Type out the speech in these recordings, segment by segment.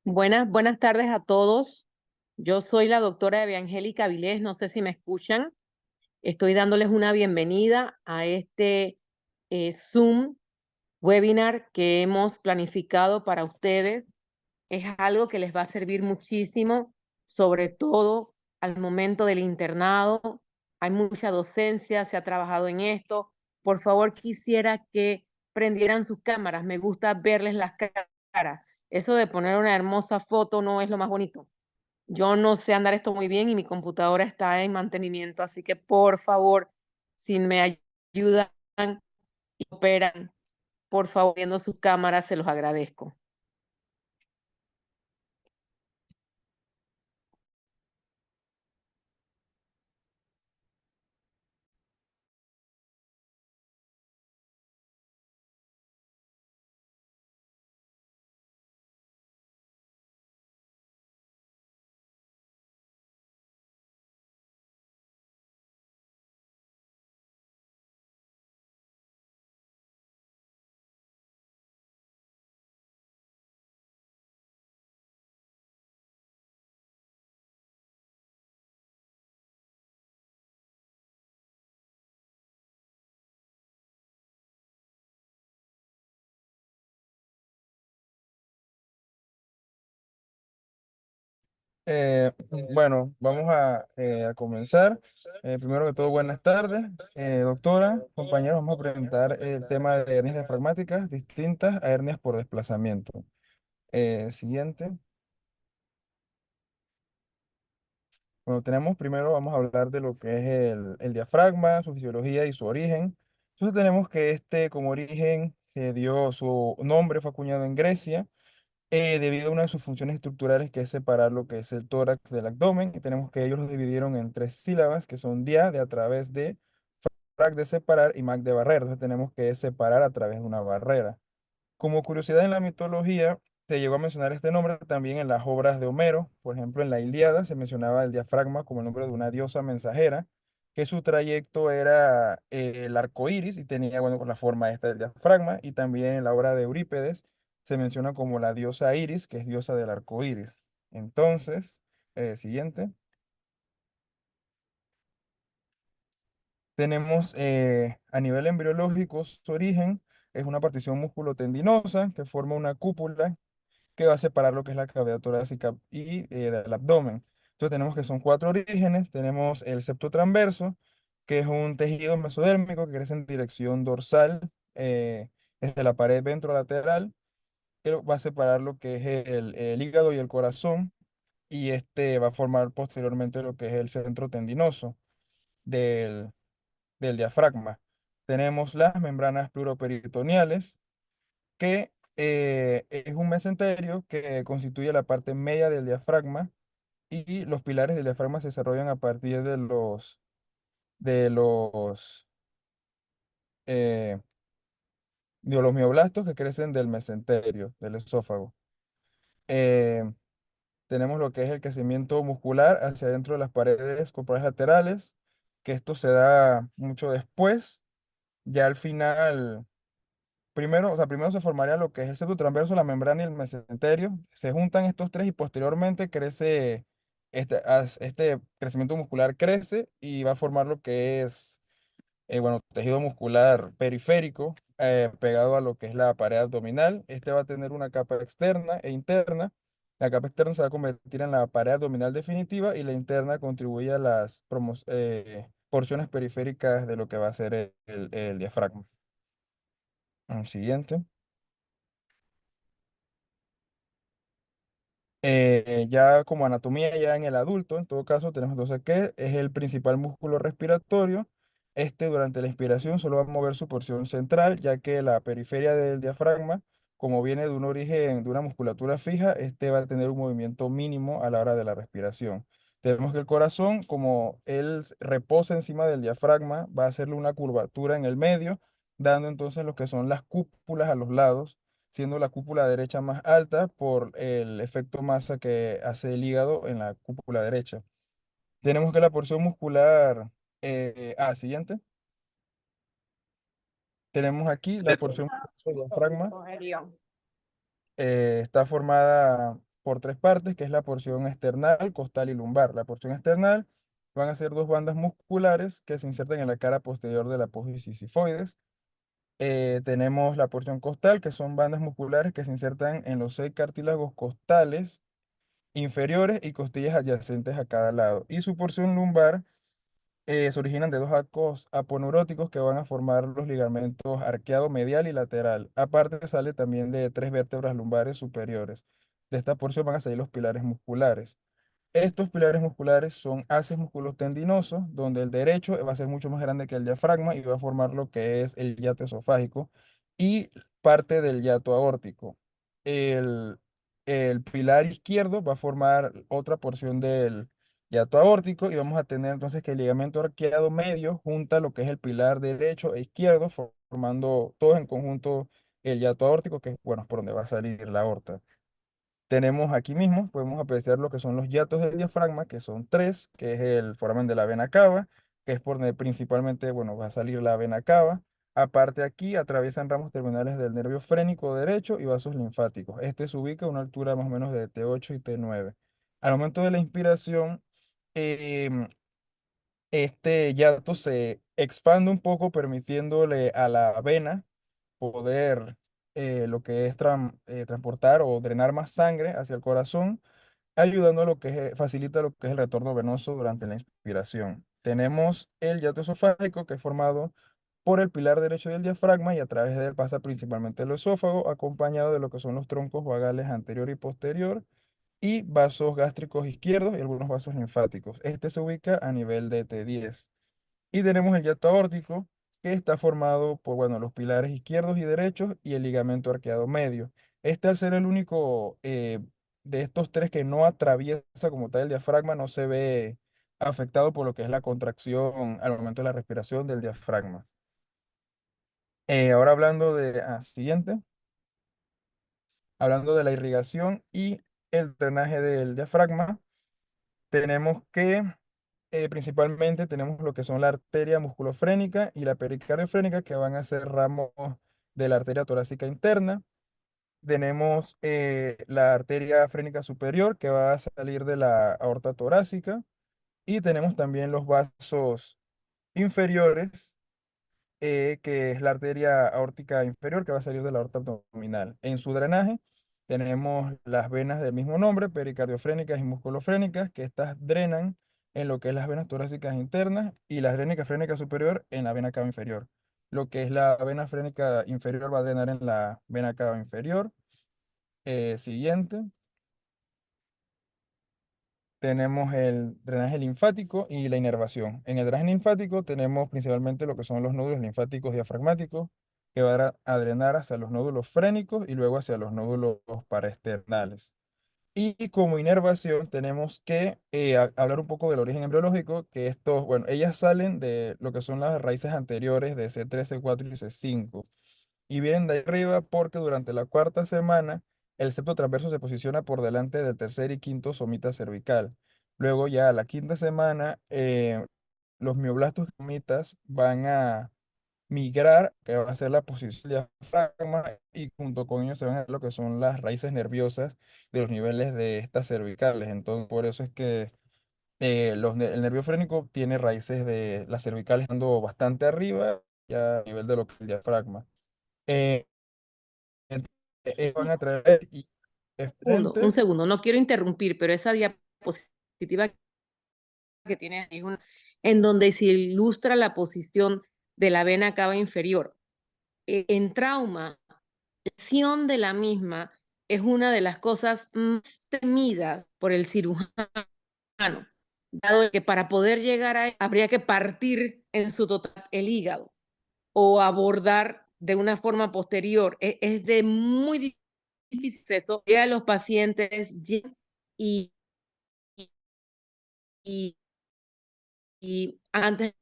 Buenas tardes a todos. Yo soy la doctora Eviangélica Avilés, no sé si me escuchan. Estoy dándoles una bienvenida a este Zoom webinar que hemos planificado para ustedes. Es algo que les va a servir muchísimo, sobre todo al momento del internado. Hay mucha docencia, se ha trabajado en esto. Por favor, quisiera que prendieran sus cámaras. Me gusta verles las caras. Eso de poner una hermosa foto no es lo más bonito. Yo no sé andar esto muy bien y mi computadora está en mantenimiento, así que por favor, si me ayudan y operan, por favor, viendo sus cámaras, se los agradezco. Eh, bueno, vamos a comenzar. Primero que todo, buenas tardes. Doctora, compañeros, vamos a presentar el tema de hernias diafragmáticas distintas a hernias por desplazamiento. Siguiente. Bueno, primero, vamos a hablar de lo que es el diafragma, su fisiología y su origen. Entonces tenemos que como origen se dio, su nombre fue acuñado en Grecia debido a una de sus funciones estructurales que es separar lo que es el tórax del abdomen, y tenemos que ellos lo dividieron en tres sílabas que son dia, de a través de, frac de separar y mac de barrer. Entonces tenemos que separar a través de una barrera. Como curiosidad en la mitología, se llegó a mencionar este nombre también en las obras de Homero. Por ejemplo, en la Ilíada se mencionaba el diafragma como el nombre de una diosa mensajera, que su trayecto era el arco iris y tenía, bueno, con la forma esta del diafragma. Y también en la obra de Eurípedes se menciona como la diosa Iris, que es diosa del arco iris. Entonces, siguiente. Tenemos a nivel embriológico su origen es una partición músculo-tendinosa que forma una cúpula que va a separar lo que es la cavidad torácica y del abdomen. Entonces tenemos que son cuatro orígenes. Tenemos el septo transverso, que es un tejido mesodérmico que crece en dirección dorsal desde la pared ventrolateral, que va a separar lo que es el hígado y el corazón, y este va a formar posteriormente lo que es el centro tendinoso del, del diafragma. Tenemos las membranas pleuroperitoneales, que es un mesenterio que constituye la parte media del diafragma, y los pilares del diafragma se desarrollan a partir de eh, de los mioblastos que crecen del mesenterio, del esófago. Eh, Tenemos lo que es el crecimiento muscular hacia adentro de las paredes corporales laterales, que esto se da mucho después. Ya al final, primero, o sea, primero se formaría lo que es el septo transverso, la membrana y el mesenterio. Se juntan estos tres y posteriormente crece, este crecimiento muscular crece y va a formar lo que es, bueno, tejido muscular periférico pegado a lo que es la pared abdominal. Este va a tener una capa externa e interna. La capa externa se va a convertir en la pared abdominal definitiva, y la interna contribuye a las porciones periféricas de lo que va a ser el diafragma. Siguiente. Ya como anatomía ya en el adulto, en todo caso, tenemos entonces que es el principal músculo respiratorio. Este durante la inspiración solo va a mover su porción central, ya que la periferia del diafragma, como viene de un origen, de una musculatura fija, este va a tener un movimiento mínimo a la hora de la respiración. Tenemos que el corazón, como él reposa encima del diafragma, va a hacerle una curvatura en el medio, dando entonces lo que son las cúpulas a los lados, siendo la cúpula derecha más alta por el efecto masa que hace el hígado en la cúpula derecha. Tenemos que la porción muscular, siguiente, tenemos aquí la porción muscular del diafragma, está formada por tres partes, que es la porción external, costal y lumbar. La porción external van a ser dos bandas musculares que se insertan en la cara posterior de la apófisis sifoides. Tenemos la porción costal, que son bandas musculares que se insertan en los 6 cartílagos costales inferiores y costillas adyacentes a cada lado. Y su porción lumbar se originan de dos arcos aponeuróticos que van a formar los ligamentos arqueado medial y lateral. Aparte sale también de 3 vértebras lumbares superiores. De esta porción van a salir los pilares musculares. Estos pilares musculares son haces musculotendinosos, donde el derecho va a ser mucho más grande que el diafragma y va a formar lo que es el hiato esofágico y parte del hiato aórtico. El, el pilar izquierdo va a formar otra porción del hiato aórtico y vamos a tener entonces que el ligamento arqueado medio junta lo que es el pilar derecho e izquierdo, formando todos en conjunto el hiato aórtico, que es bueno, por donde va a salir la aorta. Tenemos aquí mismo, podemos apreciar lo que son los hiatos del diafragma, que son tres, que es el foramen de la vena cava, que es por donde principalmente, bueno, va a salir la vena cava. Aparte aquí atraviesan ramos terminales del nervio frénico derecho y vasos linfáticos. Este se ubica a una altura más o menos de T8 y T9. Al momento de la inspiración, em, este hiato se expande un poco, permitiéndole a la vena poder lo que es transportar o drenar más sangre hacia el corazón, ayudando a lo que facilita lo que es el retorno venoso durante la inspiración. Tenemos el hiato esofágico, que es formado por el pilar derecho del diafragma y a través de él pasa principalmente el esófago, acompañado de lo que son los troncos vagales anterior y posterior y vasos gástricos izquierdos y algunos vasos linfáticos. Este se ubica a nivel de T10. Y tenemos el hiato aórtico, que está formado por, bueno, los pilares izquierdos y derechos y el ligamento arqueado medio. Este, al ser el único de estos tres que no atraviesa como tal el diafragma, no se ve afectado por lo que es la contracción al momento de la respiración del diafragma. Ahora hablando de, siguiente, hablando de la irrigación y el drenaje del diafragma, tenemos que principalmente tenemos lo que son la arteria musculofrénica y la pericardiofrénica, que van a ser ramos de la arteria torácica interna. Tenemos la arteria frénica superior, que va a salir de la aorta torácica. Y tenemos también los vasos inferiores, que es la arteria aórtica inferior que va a salir de la aorta abdominal. En su drenaje tenemos las venas del mismo nombre, pericardiofrénicas y musculofrénicas, que estas drenan en lo que es las venas torácicas internas y la venas frénica superior en la vena cava inferior. Lo que es la vena frénica inferior va a drenar en la vena cava inferior. Siguiente. Tenemos el drenaje linfático y la inervación. En el drenaje linfático tenemos principalmente lo que son los nódulos linfáticos diafragmáticos, que van a drenar hacia los nódulos frénicos y luego hacia los nódulos paraesternales. Y como inervación tenemos que hablar un poco del origen embriológico, que estos, bueno, ellas salen de lo que son las raíces anteriores de C3, C4 y C5 y vienen de ahí arriba porque durante la cuarta semana el septo transverso se posiciona por delante del tercer y quinto somita cervical. Luego ya a la quinta semana los mioblastos somitas van a migrar, que va a ser la posición del diafragma, y junto con ellos se van a ver lo que son las raíces nerviosas de los niveles de estas cervicales. Entonces, por eso es que el nervio frénico tiene raíces de las cervicales estando bastante arriba, ya a nivel de lo que es el diafragma. Eh, Van a traer Un frente. segundo, no quiero interrumpir, pero esa diapositiva que tiene ahí en donde se ilustra la posición de la vena cava inferior. En trauma, la lesión de la misma es una de las cosas más temidas por el cirujano, dado que para poder llegar a habría que partir en su total el hígado o abordar de una forma posterior. Es de muy difícil eso. Ya los pacientes y, y, y antes,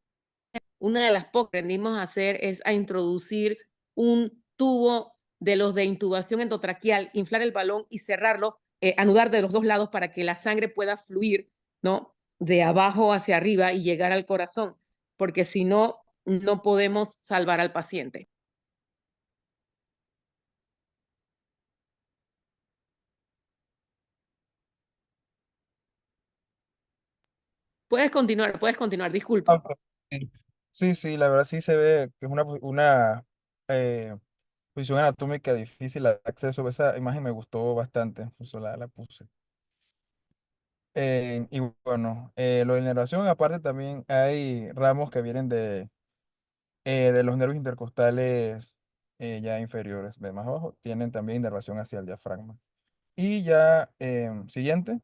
una de las pocas que aprendimos a hacer es a introducir un tubo de los de intubación endotraqueal, inflar el balón y cerrarlo, anudar de los dos lados para que la sangre pueda fluir, ¿no? De abajo hacia arriba y llegar al corazón, porque si no, no podemos salvar al paciente. puedes continuar, disculpa. Ok. Sí, sí, sí, la verdad sí se ve que es una eh, posición anatómica difícil de acceso. Esa imagen me gustó bastante, por eso la puse. Y bueno, lo de inervación, aparte también hay ramos que vienen de los nervios intercostales ya inferiores, de más abajo, tienen también inervación hacia el diafragma. Y ya, siguiente.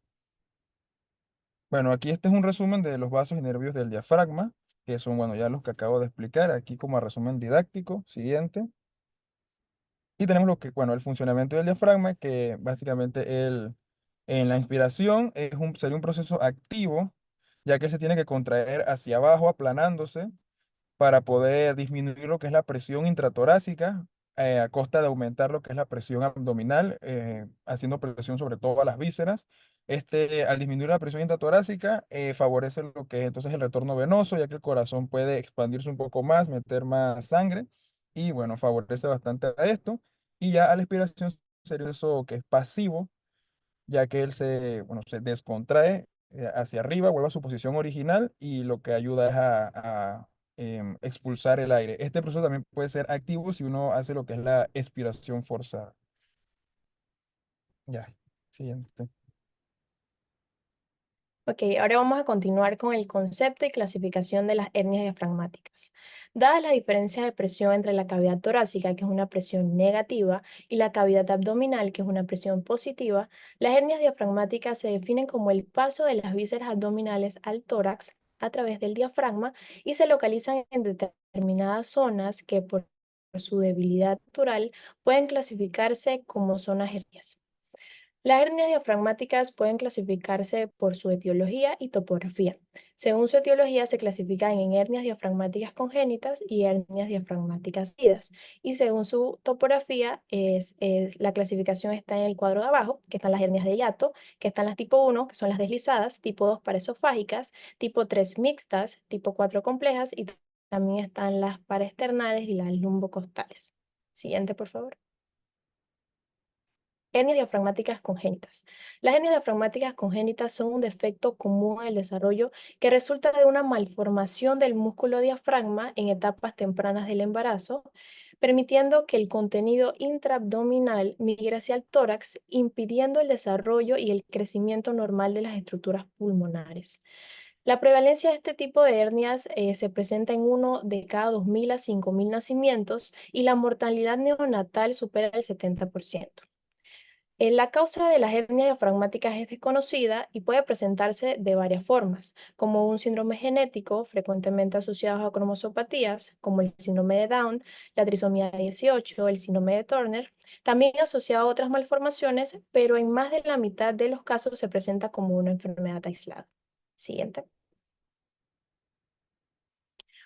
Bueno, aquí este es un resumen de los vasos y nervios del diafragma, que son, bueno, ya los que acabo de explicar, aquí como resumen didáctico. Siguiente. Y tenemos lo que, bueno, el funcionamiento del diafragma, que básicamente en la inspiración sería un proceso activo, ya que se tiene que contraer hacia abajo, aplanándose, para poder disminuir lo que es la presión intratorácica, a costa de aumentar lo que es la presión abdominal, haciendo presión sobre todas las vísceras. Al disminuir la presión intratorácica, favorece lo que es entonces el retorno venoso, ya que el corazón puede expandirse un poco más, meter más sangre, y bueno, favorece bastante a esto. Y ya a la expiración sería eso que es pasivo, ya que él bueno, se descontrae hacia arriba, vuelve a su posición original y lo que ayuda es a expulsar el aire. Este proceso también puede ser activo si uno hace lo que es la expiración forzada. Ya, siguiente. Ok, ahora vamos a continuar con el concepto y clasificación de las hernias diafragmáticas. Dadas las diferencias de presión entre la cavidad torácica, que es una presión negativa, y la cavidad abdominal, que es una presión positiva, las hernias diafragmáticas se definen como el paso de las vísceras abdominales al tórax a través del diafragma y se localizan en determinadas zonas que por su debilidad natural pueden clasificarse como zonas hernias. Las hernias diafragmáticas pueden clasificarse por su etiología y topografía. Según su etiología, se clasifican en hernias diafragmáticas congénitas y hernias diafragmáticas seguidas. Y según su topografía, la clasificación está en el cuadro de abajo, que están las hernias de hiato, que están las tipo 1, que son las deslizadas, tipo 2 paraesofágicas, tipo 3 mixtas, tipo 4 complejas y también están las paraesternales y las lumbocostales. Siguiente, por favor. Hernias diafragmáticas congénitas. Las hernias diafragmáticas congénitas son un defecto común en el desarrollo que resulta de una malformación del músculo diafragma en etapas tempranas del embarazo, permitiendo que el contenido intraabdominal migre hacia el tórax, impidiendo el desarrollo y el crecimiento normal de las estructuras pulmonares. La prevalencia de este tipo de hernias se presenta en uno de cada 2.000 a 5.000 nacimientos y la mortalidad neonatal supera el 70%. La causa de las hernias diafragmáticas es desconocida y puede presentarse de varias formas, como un síndrome genético frecuentemente asociado a cromosopatías, como el síndrome de Down, la trisomía 18, el síndrome de Turner, también asociado a otras malformaciones, pero en más de la mitad de los casos se presenta como una enfermedad aislada. Siguiente.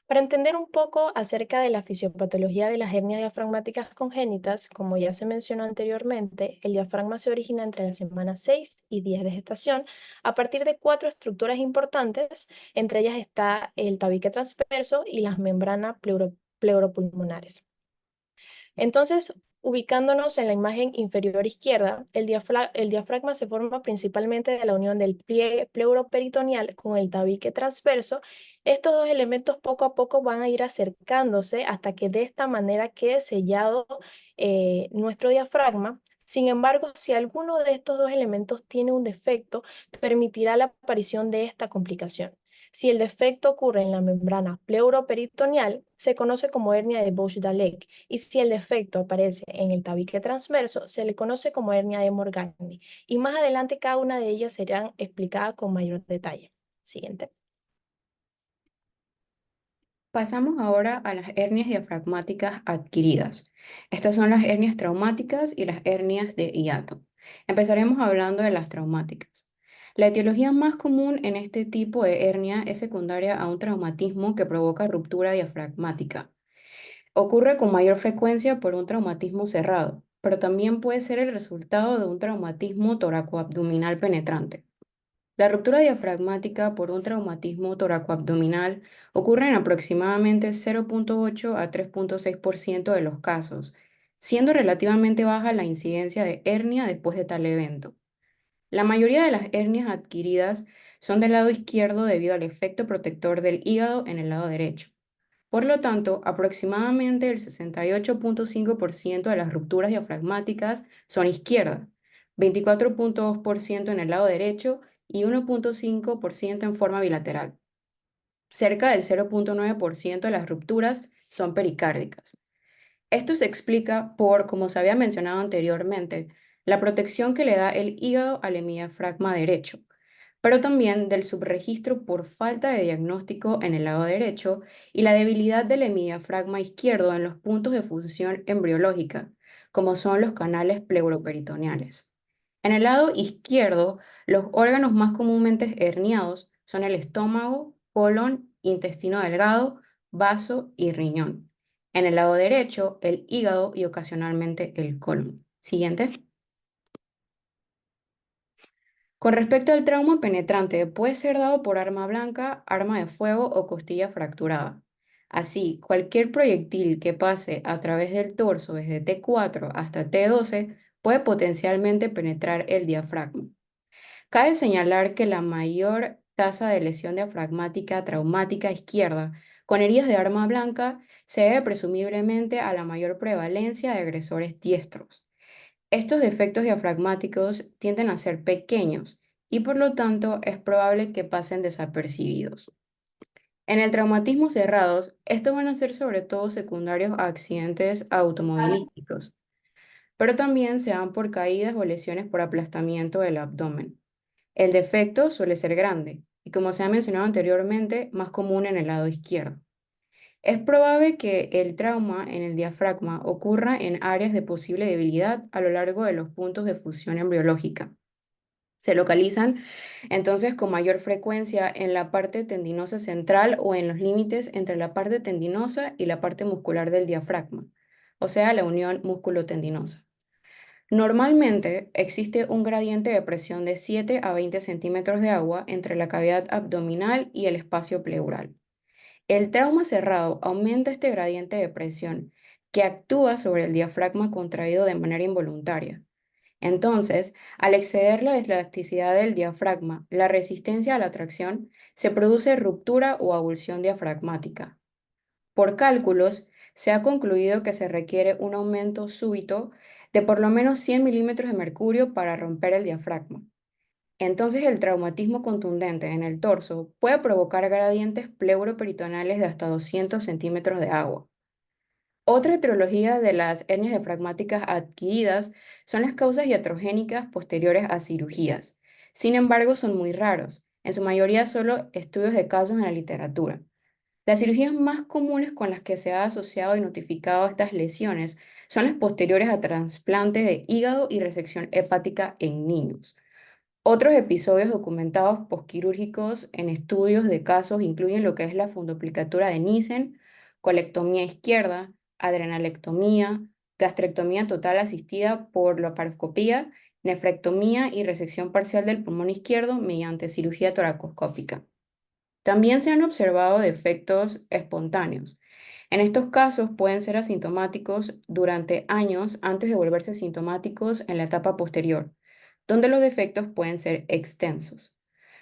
Para entender un poco acerca de la fisiopatología de las hernias diafragmáticas congénitas, como ya se mencionó anteriormente, el diafragma se origina entre las semanas 6 y 10 de gestación a partir de cuatro estructuras importantes, entre ellas está el tabique transverso y las membranas pleuropulmonares. Entonces, ubicándonos en la imagen inferior izquierda, el diafragma se forma principalmente de la unión del pliegue pleuroperitoneal con el tabique transverso. Estos dos elementos poco a poco van a ir acercándose hasta que de esta manera quede sellado nuestro diafragma. Sin embargo, si alguno de estos dos elementos tiene un defecto, permitirá la aparición de esta complicación. Si el defecto ocurre en la membrana pleuroperitoneal, se conoce como hernia de Busch-Daleck, y si el defecto aparece en el tabique transverso, se le conoce como hernia de Morgagni. Y más adelante cada una de ellas serán explicadas con mayor detalle. Siguiente. Pasamos ahora a las hernias diafragmáticas adquiridas. Estas son las hernias traumáticas y las hernias de hiato. Empezaremos hablando de las traumáticas. La etiología más común en este tipo de hernia es secundaria a un traumatismo que provoca ruptura diafragmática. Ocurre con mayor frecuencia por un traumatismo cerrado, pero también puede ser el resultado de un traumatismo toracoabdominal penetrante. La ruptura diafragmática por un traumatismo toracoabdominal ocurre en aproximadamente 0,8 a 3,6% de los casos, siendo relativamente baja la incidencia de hernia después de tal evento. La mayoría de las hernias adquiridas son del lado izquierdo debido al efecto protector del hígado en el lado derecho. Por lo tanto, aproximadamente el 68.5% de las rupturas diafragmáticas son izquierda, 24.2% en el lado derecho y 1.5% en forma bilateral. Cerca del 0.9% de las rupturas son pericárdicas. Esto se explica por, como se había mencionado anteriormente, la protección que le da el hígado al hemidiafragma derecho, pero también del subregistro por falta de diagnóstico en el lado derecho y la debilidad del hemidiafragma izquierdo en los puntos de función embriológica, como son los canales pleuroperitoneales. En el lado izquierdo, los órganos más comúnmente herniados son el estómago, colon, intestino delgado, vaso y riñón. En el lado derecho, el hígado y ocasionalmente el colon. Siguiente. Con respecto al trauma penetrante, puede ser dado por arma blanca, arma de fuego o costilla fracturada. Así, cualquier proyectil que pase a través del torso desde T4 hasta T12 puede potencialmente penetrar el diafragma. Cabe señalar que la mayor tasa de lesión diafragmática traumática izquierda con heridas de arma blanca se debe presumiblemente a la mayor prevalencia de agresores diestros. Estos defectos diafragmáticos tienden a ser pequeños y por lo tanto es probable que pasen desapercibidos. En el traumatismo cerrados, estos van a ser sobre todo secundarios a accidentes automovilísticos, pero también se dan por caídas o lesiones por aplastamiento del abdomen. El defecto suele ser grande y, como se ha mencionado anteriormente, más común en el lado izquierdo. Es probable que el trauma en el diafragma ocurra en áreas de posible debilidad a lo largo de los puntos de fusión embriológica. Se localizan entonces con mayor frecuencia en la parte tendinosa central o en los límites entre la parte tendinosa y la parte muscular del diafragma, o sea, la unión músculo-tendinosa. Normalmente existe un gradiente de presión de 7 a 20 centímetros de agua entre la cavidad abdominal y el espacio pleural. El trauma cerrado aumenta este gradiente de presión que actúa sobre el diafragma contraído de manera involuntaria. Entonces, al exceder la elasticidad del diafragma, la resistencia a la tracción, se produce ruptura o avulsión diafragmática. Por cálculos, se ha concluido que se requiere un aumento súbito de por lo menos 100 milímetros de mercurio para romper el diafragma. Entonces, el traumatismo contundente en el torso puede provocar gradientes pleuroperitoneales de hasta 200 centímetros de agua. Otra etiología de las hernias diafragmáticas adquiridas son las causas iatrogénicas posteriores a cirugías. Sin embargo, son muy raros, en su mayoría solo estudios de casos en la literatura. Las cirugías más comunes con las que se ha asociado y notificado estas lesiones son las posteriores a trasplante de hígado y resección hepática en niños. Otros episodios documentados posquirúrgicos en estudios de casos incluyen lo que es la fundoplicatura de Nissen, colectomía izquierda, adrenalectomía, gastrectomía total asistida por laparoscopía, nefrectomía y resección parcial del pulmón izquierdo mediante cirugía toracoscópica. También se han observado defectos espontáneos. En estos casos pueden ser asintomáticos durante años antes de volverse sintomáticos en la etapa posterior, donde los defectos pueden ser extensos.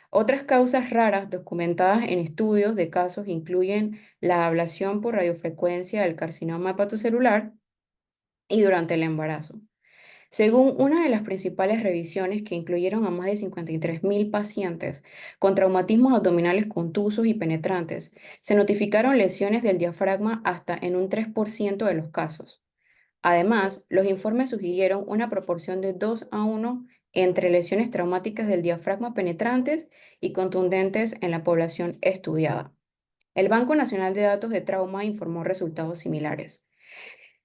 Otras causas raras documentadas en estudios de casos incluyen la ablación por radiofrecuencia del carcinoma hepatocelular y durante el embarazo. Según una de las principales revisiones que incluyeron a más de 53.000 pacientes con traumatismos abdominales contusos y penetrantes, se notificaron lesiones del diafragma hasta en un 3% de los casos. Además, los informes sugirieron una proporción de 2:1 entre lesiones traumáticas del diafragma penetrantes y contundentes en la población estudiada. El Banco Nacional de Datos de Trauma informó resultados similares.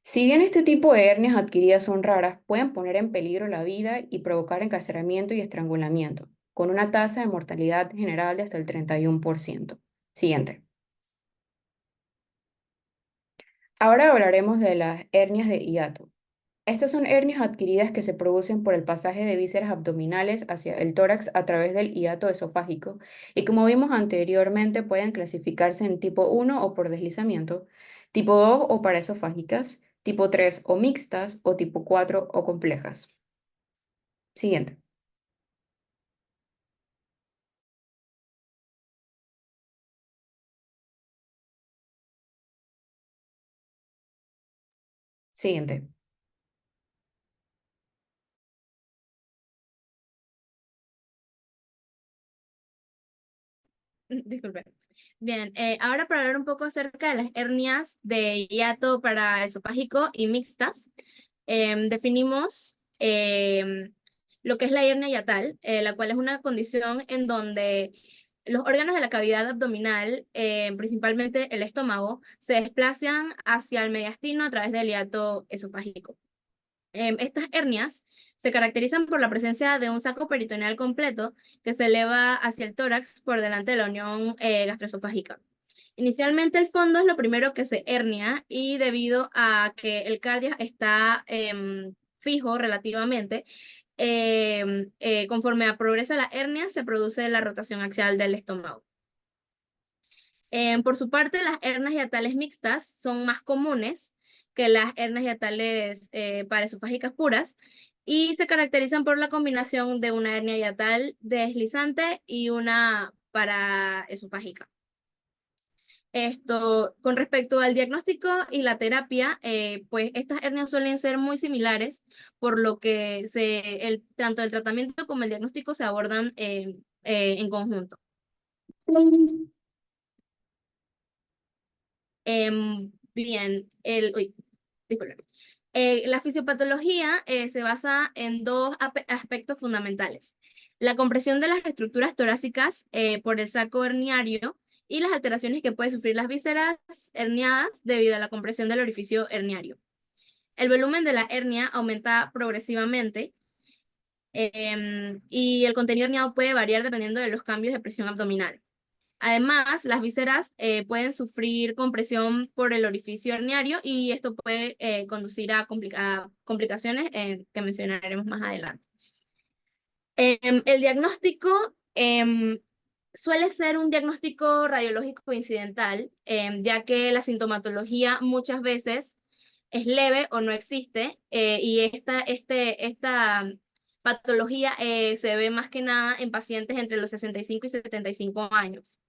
Si bien este tipo de hernias adquiridas son raras, pueden poner en peligro la vida y provocar encarcelamiento y estrangulamiento, con una tasa de mortalidad general de hasta el 31%. Siguiente. Ahora hablaremos de las hernias de hiato. Estas son hernias adquiridas que se producen por el pasaje de vísceras abdominales hacia el tórax a través del hiato esofágico y, como vimos anteriormente, pueden clasificarse en tipo 1 o por deslizamiento, tipo 2 o paraesofágicas, tipo 3 o mixtas o tipo 4 o complejas. Siguiente. Siguiente. Disculpe. Bien, ahora para hablar un poco acerca de las hernias de hiato paraesofágico y mixtas, definimos lo que es la hernia hiatal, la cual es una condición en donde los órganos de la cavidad abdominal, principalmente el estómago, se desplazan hacia el mediastino a través del hiato esofágico. Estas hernias se caracterizan por la presencia de un saco peritoneal completo que se eleva hacia el tórax por delante de la unión gastroesofágica. Inicialmente el fondo es lo primero que se hernia y debido a que el cardio está fijo relativamente, conforme progresa la hernia se produce la rotación axial del estómago. Por su parte, las hernias hiatales mixtas son más comunes que las hernias hiatales paraesofágicas puras y se caracterizan por la combinación de una hernia hiatal deslizante y una paraesofágica. Esto, con respecto al diagnóstico y la terapia, pues estas hernias suelen ser muy similares, por lo que tanto el tratamiento como el diagnóstico se abordan en conjunto. Bien, disculpe. La fisiopatología se basa en dos aspectos fundamentales: la compresión de las estructuras torácicas por el saco herniario y las alteraciones que pueden sufrir las vísceras herniadas debido a la compresión del orificio herniario. El volumen de la hernia aumenta progresivamente y el contenido herniado puede variar dependiendo de los cambios de presión abdominal. Además, las vísceras pueden sufrir compresión por el orificio herniario y esto puede conducir a complicaciones que mencionaremos más adelante. El diagnóstico suele ser un diagnóstico radiológico incidental, ya que la sintomatología muchas veces es leve o no existe, y esta patología se ve más que nada en pacientes entre los 65 y 75 años.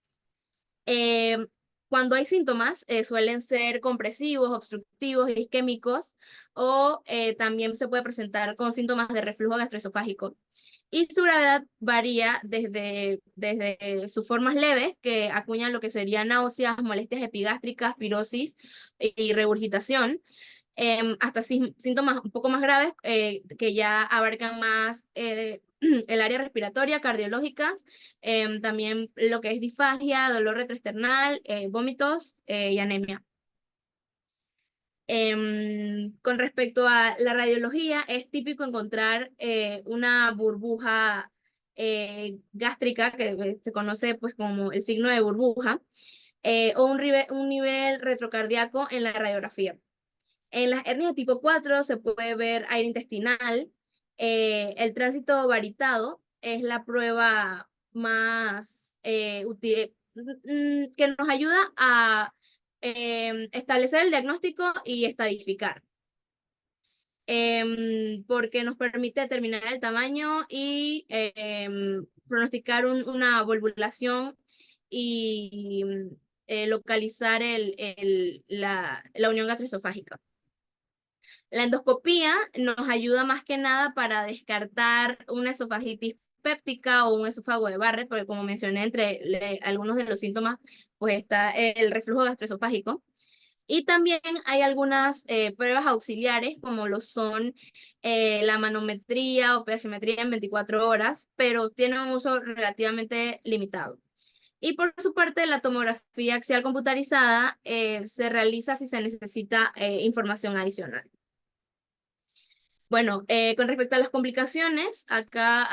Cuando hay síntomas, suelen ser compresivos, obstructivos, isquémicos, o también se puede presentar con síntomas de reflujo gastroesofágico. Y su gravedad varía desde sus formas leves, que acuñan lo que serían náuseas, molestias epigástricas, pirosis y regurgitación, hasta síntomas un poco más graves que ya abarcan más el área respiratoria, cardiológicas, también lo que es disfagia, dolor retroesternal, vómitos y anemia. Con respecto a la radiología, es típico encontrar una burbuja gástrica, que se conoce pues como el signo de burbuja, o un nivel retrocardíaco en la radiografía. En las hernias de tipo 4 se puede ver aire intestinal. El tránsito varitado es la prueba más útil, que nos ayuda a establecer el diagnóstico y estadificar, porque nos permite determinar el tamaño y pronosticar una volvulación y localizar la unión gastroesofágica. La endoscopía nos ayuda más que nada para descartar una esofagitis péptica o un esófago de Barrett, porque como mencioné, entre algunos de los síntomas, pues está el reflujo gastroesofágico. Y también hay algunas pruebas auxiliares, como lo son la manometría o pH-metría en 24 horas, pero tienen un uso relativamente limitado. Y por su parte, la tomografía axial computarizada se realiza si se necesita información adicional. Bueno, con respecto a las complicaciones, acá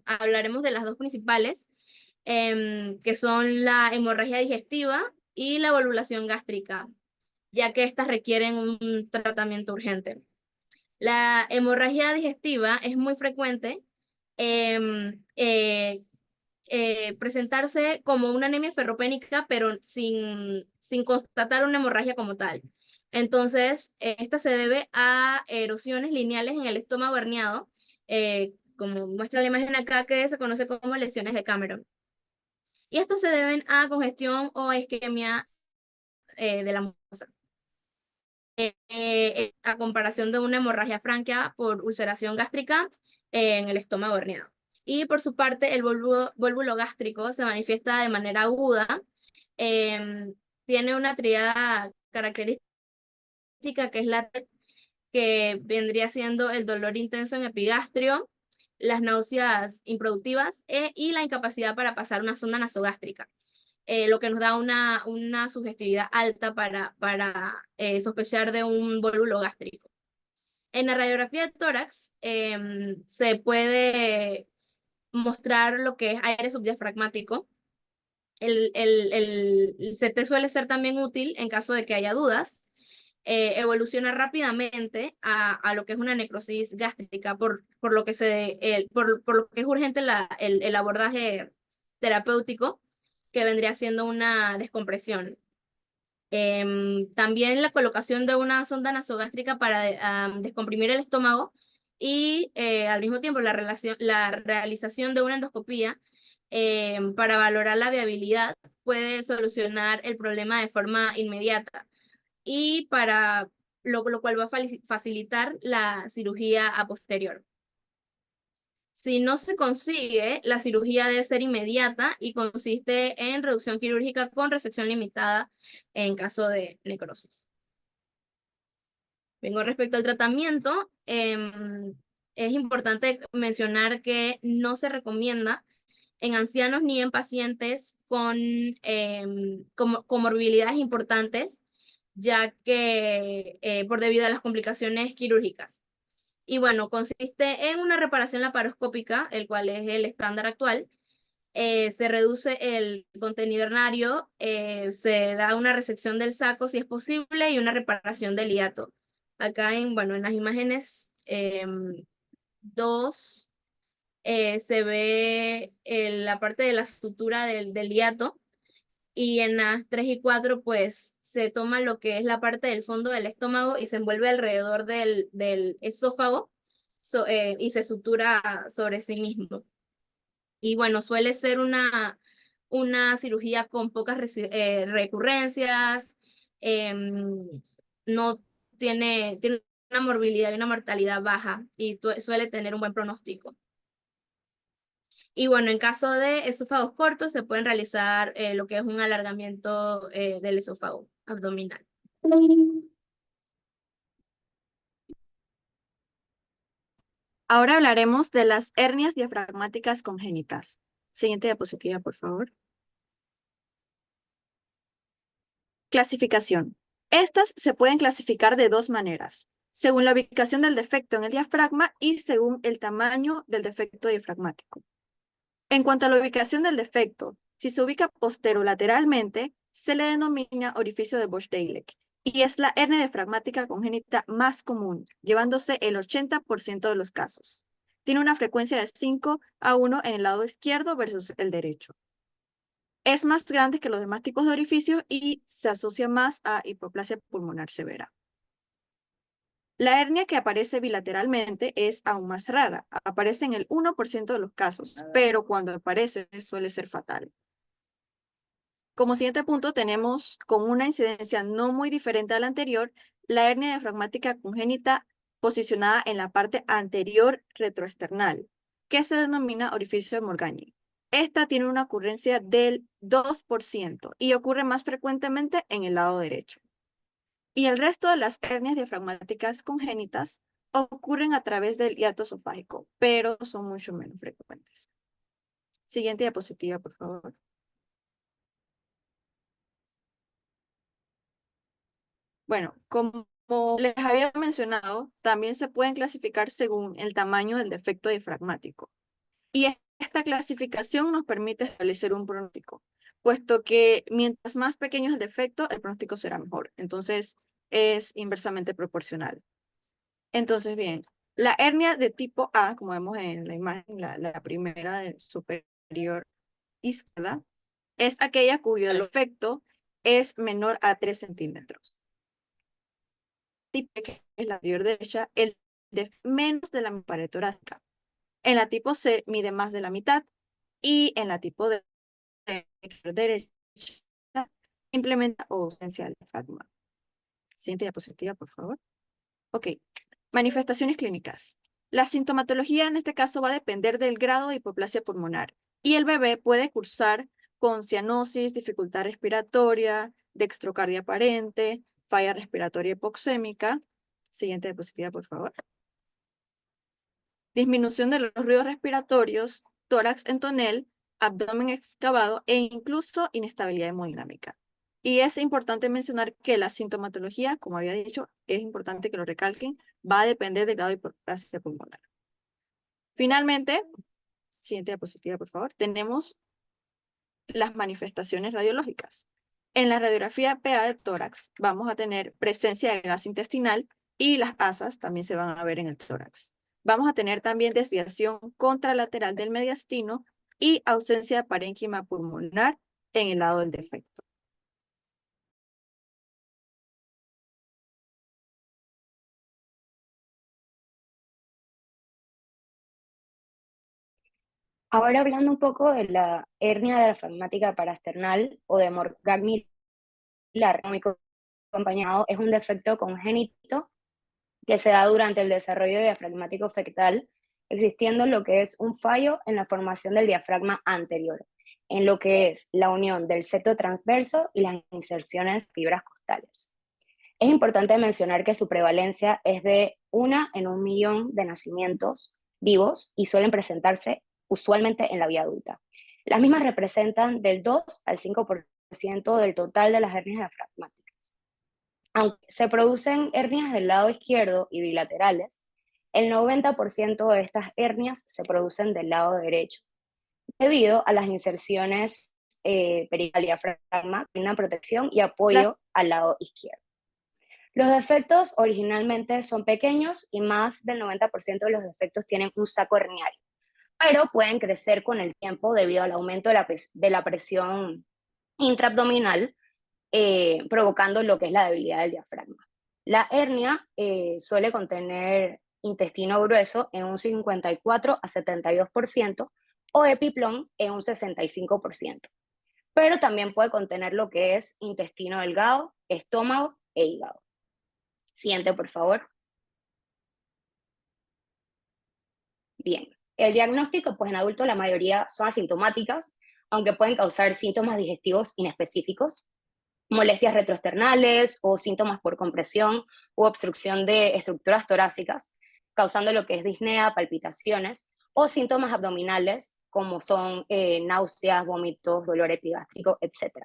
hablaremos de las dos principales, que son la hemorragia digestiva y la volvulación gástrica, ya que estas requieren un tratamiento urgente. La hemorragia digestiva es muy frecuente presentarse como una anemia ferropénica, pero sin constatar una hemorragia como tal. Entonces, esta se debe a erosiones lineales en el estómago herniado, como muestra la imagen acá, que se conoce como lesiones de Cameron. Y estas se deben a congestión o isquemia de la mucosa. a comparación de una hemorragia franca por ulceración gástrica en el estómago herniado. Y por su parte, el vólvulo gástrico se manifiesta de manera aguda. Tiene una triada característica que es la que vendría siendo el dolor intenso en epigastrio, las náuseas improductivas y la incapacidad para pasar una sonda nasogástrica, lo que nos da una sugestividad alta para sospechar de un vólvulo gástrico. En la radiografía de tórax se puede mostrar lo que es aire subdiafragmático. El CT suele ser también útil en caso de que haya dudas. Evoluciona rápidamente a lo que es una necrosis gástrica, por lo que es urgente el abordaje terapéutico, que vendría siendo una descompresión. También la colocación de una sonda nasogástrica para descomprimir el estómago y al mismo tiempo la realización de una endoscopía para valorar la viabilidad puede solucionar el problema de forma inmediata y para lo cual va a facilitar la cirugía a posterior. Si no se consigue, la cirugía debe ser inmediata y consiste en reducción quirúrgica con resección limitada en caso de necrosis. Bien, con respecto al tratamiento, es importante mencionar que no se recomienda en ancianos ni en pacientes con comorbilidades importantes, ya que por debido a las complicaciones quirúrgicas. Y bueno, consiste en una reparación laparoscópica, el cual es el estándar actual. Se reduce el contenido hernario, se da una resección del saco si es posible y una reparación del hiato. Acá en las imágenes 2 se ve la parte de la sutura del hiato, y en las 3 y 4 pues se toma lo que es la parte del fondo del estómago y se envuelve alrededor del esófago y se sutura sobre sí mismo. Y bueno, suele ser una cirugía con pocas recurrencias, no tiene una morbilidad y una mortalidad baja y suele tener un buen pronóstico. Y bueno, en caso de esófagos cortos, se pueden realizar lo que es un alargamiento del esófago abdominal. Ahora hablaremos de las hernias diafragmáticas congénitas. Siguiente diapositiva, por favor. Clasificación. Estas se pueden clasificar de dos maneras, según la ubicación del defecto en el diafragma y según el tamaño del defecto diafragmático. En cuanto a la ubicación del defecto, si se ubica posterolateralmente, se le denomina orificio de Busch-Deileck y es la hernia diafragmática congénita más común, llevándose el 80% de los casos. Tiene una frecuencia de 5 a 1 en el lado izquierdo versus el derecho. Es más grande que los demás tipos de orificios y se asocia más a hipoplasia pulmonar severa. La hernia que aparece bilateralmente es aún más rara. Aparece en el 1% de los casos, pero cuando aparece suele ser fatal. Como siguiente punto tenemos, con una incidencia no muy diferente a la anterior, la hernia diafragmática congénita posicionada en la parte anterior retroesternal, que se denomina orificio de Morgagni. Esta tiene una ocurrencia del 2% y ocurre más frecuentemente en el lado derecho. Y el resto de las hernias diafragmáticas congénitas ocurren a través del hiato esofágico, pero son mucho menos frecuentes. Siguiente diapositiva, por favor. Bueno, como les había mencionado, también se pueden clasificar según el tamaño del defecto diafragmático. Y esta clasificación nos permite establecer un pronóstico, puesto que mientras más pequeño es el defecto, el pronóstico será mejor. Entonces, es inversamente proporcional. Entonces, bien, la hernia de tipo A, como vemos en la imagen, la primera del superior izquierda, es aquella cuyo defecto es menor a 3 centímetros. Tipo B, que es la superior derecha, el de menos de la pared torácica. En la tipo C mide más de la mitad y en la tipo D derecha implementa o ausencia del diafragma. Siguiente diapositiva, por favor. Ok, manifestaciones clínicas. La sintomatología en este caso va a depender del grado de hipoplasia pulmonar y el bebé puede cursar con cianosis, dificultad respiratoria, dextrocardia aparente, falla respiratoria hipoxémica. Siguiente diapositiva, por favor. Disminución de los ruidos respiratorios, tórax en tonel, abdomen excavado e incluso inestabilidad hemodinámica. Y es importante mencionar que la sintomatología, como había dicho, es importante que lo recalquen, va a depender del grado de hipoplasia pulmonar. Finalmente, siguiente diapositiva, por favor, tenemos las manifestaciones radiológicas. En la radiografía PA del tórax vamos a tener presencia de gas intestinal y las asas también se van a ver en el tórax. Vamos a tener también desviación contralateral del mediastino y ausencia de parénquima pulmonar en el lado del defecto. Ahora hablando un poco de la hernia diafragmática parasternal o de Morgagni laryngomico acompañado, es un defecto congénito que se da durante el desarrollo diafragmático fetal, existiendo lo que es un fallo en la formación del diafragma anterior, en lo que es la unión del septo transverso y las inserciones de fibras costales. Es importante mencionar que su prevalencia es de 1 en 1.000.000 de nacimientos vivos y suelen presentarse usualmente en la vida adulta. Las mismas representan del 2 al 5% del total de las hernias diafragmáticas. Aunque se producen hernias del lado izquierdo y bilaterales, el 90% de estas hernias se producen del lado derecho, debido a las inserciones pericardiales del diafragma, una protección y apoyo al lado izquierdo. Los defectos originalmente son pequeños y más del 90% de los defectos tienen un saco herniario, pero pueden crecer con el tiempo debido al aumento de la presión intraabdominal, provocando lo que es la debilidad del diafragma. La hernia suele contener intestino grueso en un 54 a 72% o epiplón en un 65%, pero también puede contener lo que es intestino delgado, estómago e hígado. Siguiente, por favor. Bien, el diagnóstico, pues en adultos la mayoría son asintomáticas, aunque pueden causar síntomas digestivos inespecíficos, molestias retroesternales o síntomas por compresión u obstrucción de estructuras torácicas, causando lo que es disnea, palpitaciones, o síntomas abdominales como son náuseas, vómitos, dolor epigástrico, etc.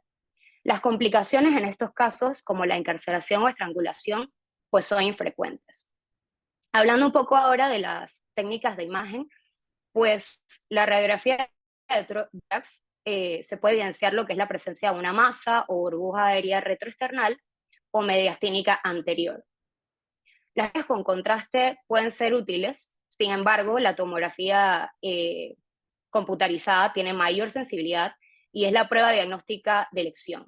Las complicaciones en estos casos, como la encarceración o estrangulación, pues son infrecuentes. Hablando un poco ahora de las técnicas de imagen, pues la radiografía de tórax se puede evidenciar lo que es la presencia de una masa o burbuja aérea retroesternal o mediastínica anterior. Las imágenes con contraste pueden ser útiles, sin embargo, la tomografía computarizada tiene mayor sensibilidad y es la prueba diagnóstica de elección.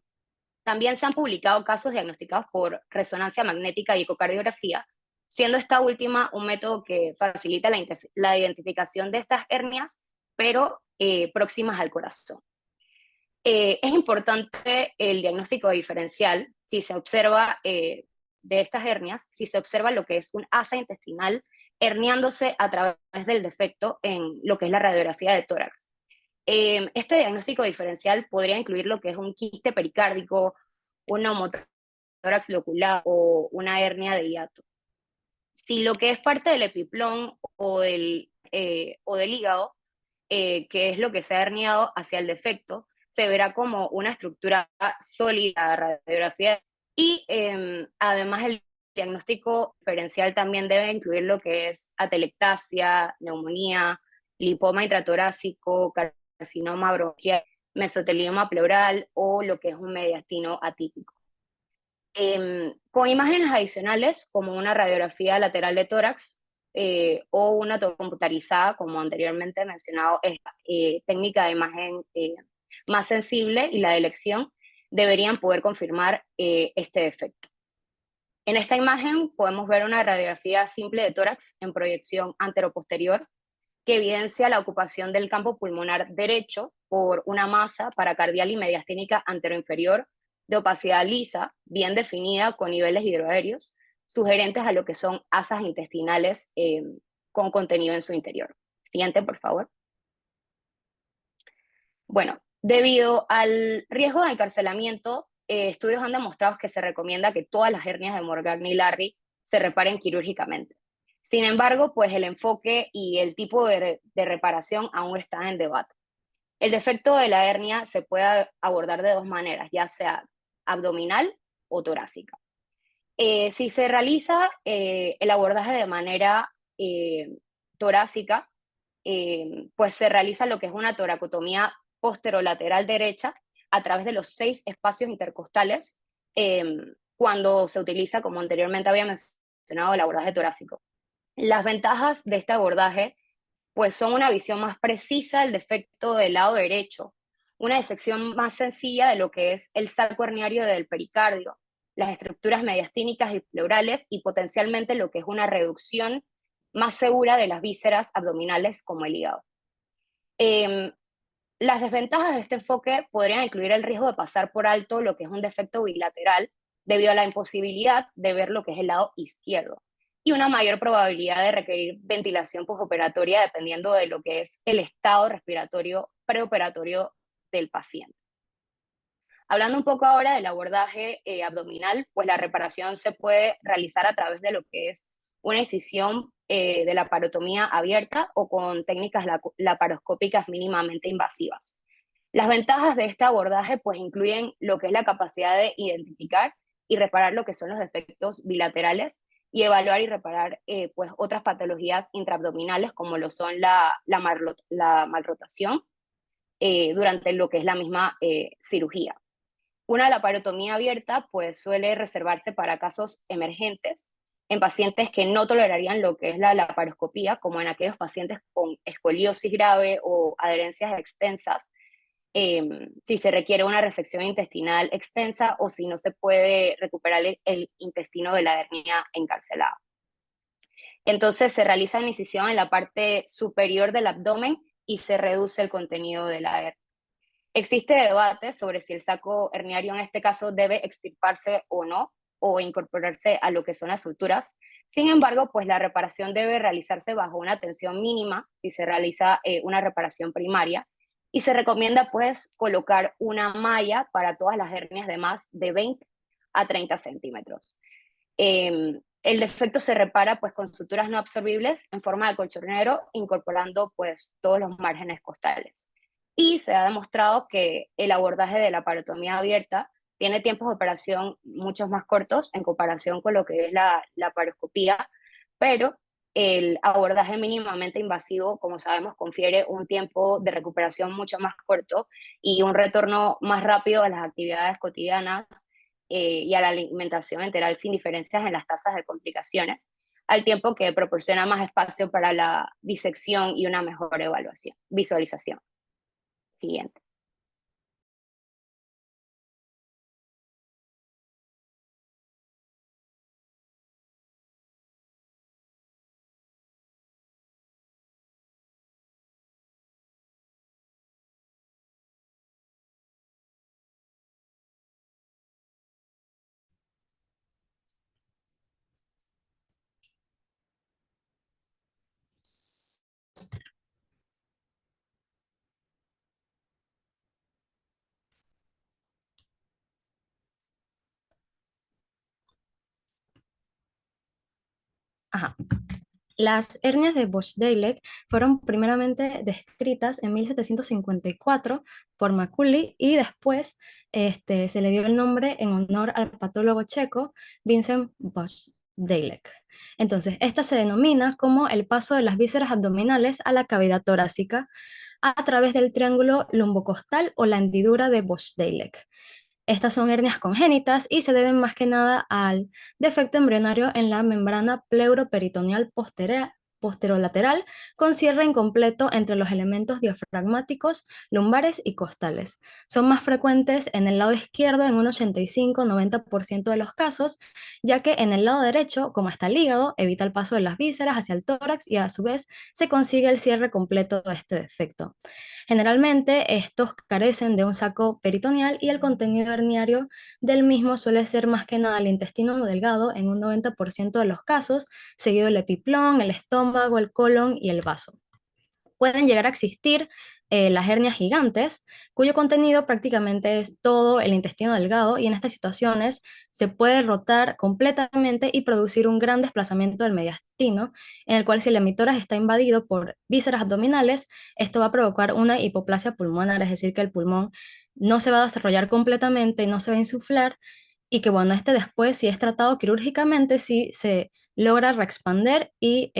También se han publicado casos diagnosticados por resonancia magnética y ecocardiografía, siendo esta última un método que facilita la identificación de estas hernias, pero próximas al corazón. Es importante el diagnóstico diferencial si se observa de estas hernias, si se observa lo que es un asa intestinal herniándose a través del defecto en lo que es la radiografía de tórax. Este diagnóstico diferencial podría incluir lo que es un quiste pericárdico, un neumotórax locular o una hernia de hiato. Si lo que es parte del epiplón o del hígado, que es lo que se ha herniado hacia el defecto, se verá como una estructura sólida, radiografía, y además el diagnóstico diferencial también debe incluir lo que es atelectasia, neumonía, lipoma intratorácico, carcinoma bronquial, mesotelioma pleural o lo que es un mediastino atípico. Con imágenes adicionales, como una radiografía lateral de tórax o una computarizada, como anteriormente mencionado, es técnica de imagen más sensible y la de elección, deberían poder confirmar este defecto. En esta imagen podemos ver una radiografía simple de tórax en proyección anteroposterior que evidencia la ocupación del campo pulmonar derecho por una masa paracardial y mediastínica anteroinferior de opacidad lisa, bien definida con niveles hidroaéreos, sugerentes a lo que son asas intestinales con contenido en su interior. Siguiente, por favor. Bueno, debido al riesgo de encarcelamiento, estudios han demostrado que se recomienda que todas las hernias de Morgagni-Larry se reparen quirúrgicamente. Sin embargo, pues el enfoque y el tipo de reparación aún están en debate. El defecto de la hernia se puede abordar de dos maneras, ya sea abdominal o torácica. Si se realiza el abordaje de manera torácica, pues se realiza lo que es una toracotomía posterolateral derecha a través de los 6 espacios intercostales cuando se utiliza, como anteriormente había mencionado, el abordaje torácico. Las ventajas de este abordaje pues son una visión más precisa del defecto del lado derecho, una disección más sencilla de lo que es el saco herniario del pericardio, las estructuras mediastínicas y pleurales y potencialmente lo que es una reducción más segura de las vísceras abdominales como el hígado. Las desventajas de este enfoque podrían incluir el riesgo de pasar por alto lo que es un defecto bilateral debido a la imposibilidad de ver lo que es el lado izquierdo y una mayor probabilidad de requerir ventilación postoperatoria dependiendo de lo que es el estado respiratorio preoperatorio del paciente. Hablando un poco ahora del abordaje abdominal, pues la reparación se puede realizar a través de lo que es una incisión de la parotomía abierta o con técnicas laparoscópicas mínimamente invasivas. Las ventajas de este abordaje pues incluyen lo que es la capacidad de identificar y reparar lo que son los defectos bilaterales y evaluar y reparar pues otras patologías intraabdominales como lo son la malrotación durante lo que es la misma cirugía. Una laparotomía abierta pues suele reservarse para casos emergentes en pacientes que no tolerarían lo que es la laparoscopía, como en aquellos pacientes con escoliosis grave o adherencias extensas, si se requiere una resección intestinal extensa o si no se puede recuperar el intestino de la hernia encarcelada. Entonces se realiza una incisión en la parte superior del abdomen y se reduce el contenido de la hernia. Existe debate sobre si el saco herniario en este caso debe extirparse o no, o incorporarse a lo que son las suturas. Sin embargo, pues la reparación debe realizarse bajo una tensión mínima si se realiza una reparación primaria, y se recomienda pues colocar una malla para todas las hernias de más de 20 a 30 centímetros. El defecto se repara pues con suturas no absorbibles en forma de colchonero, incorporando pues todos los márgenes costales. Y se ha demostrado que el abordaje de la parotomía abierta tiene tiempos de operación muchos más cortos en comparación con lo que es la laparoscopía, pero el abordaje mínimamente invasivo, como sabemos, confiere un tiempo de recuperación mucho más corto y un retorno más rápido a las actividades cotidianas y a la alimentación enteral sin diferencias en las tasas de complicaciones, al tiempo que proporciona más espacio para la disección y una mejor visualización. Siguiente. Ajá. Las hernias de Bosch-Deileck fueron primeramente descritas en 1754 por Macaulay y después se le dio el nombre en honor al patólogo checo Vincent Bosch-Deileck. Entonces, esta se denomina como el paso de las vísceras abdominales a la cavidad torácica a través del triángulo lumbocostal o la hendidura de Bosch-Deileck. Estas son hernias congénitas y se deben más que nada al defecto embrionario en la membrana pleuroperitoneal posterolateral con cierre incompleto entre los elementos diafragmáticos, lumbares y costales. Son más frecuentes en el lado izquierdo en un 85-90% de los casos, ya que en el lado derecho, como está el hígado, evita el paso de las vísceras hacia el tórax y a su vez se consigue el cierre completo de este defecto. Generalmente estos carecen de un saco peritoneal y el contenido herniario del mismo suele ser más que nada el intestino delgado en un 90% de los casos, seguido el epiplón, el estómago, el colon y el vaso. Pueden llegar a existir las hernias gigantes, cuyo contenido prácticamente es todo el intestino delgado, y en estas situaciones se puede rotar completamente y producir un gran desplazamiento del mediastino, en el cual si el emitórax está invadido por vísceras abdominales, esto va a provocar una hipoplasia pulmonar, es decir, que el pulmón no se va a desarrollar completamente, no se va a insuflar, y que bueno, este después, si es tratado quirúrgicamente, sí se logra reexpander y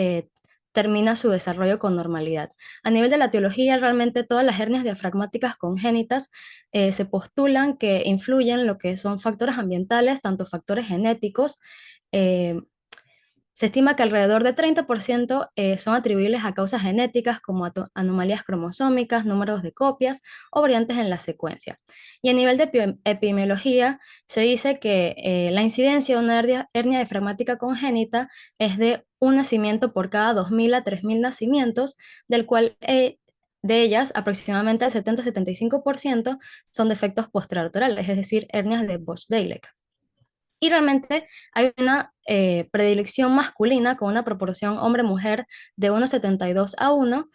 termina su desarrollo con normalidad. A nivel de la etiología, realmente todas las hernias diafragmáticas congénitas se postulan que influyen lo que son factores ambientales, tanto factores genéticos. eh, Se estima que alrededor de 30% son atribuibles a causas genéticas como anomalías cromosómicas, números de copias o variantes en la secuencia. Y a nivel de epidemiología, se dice que la incidencia de una hernia diafragmática congénita es de un nacimiento por cada 2.000 a 3.000 nacimientos, del cual de ellas aproximadamente el 70-75% son defectos posterolaterales, es decir, hernias de Bochdalek. Y realmente hay una predilección masculina con una proporción hombre-mujer de 1,72 a 1,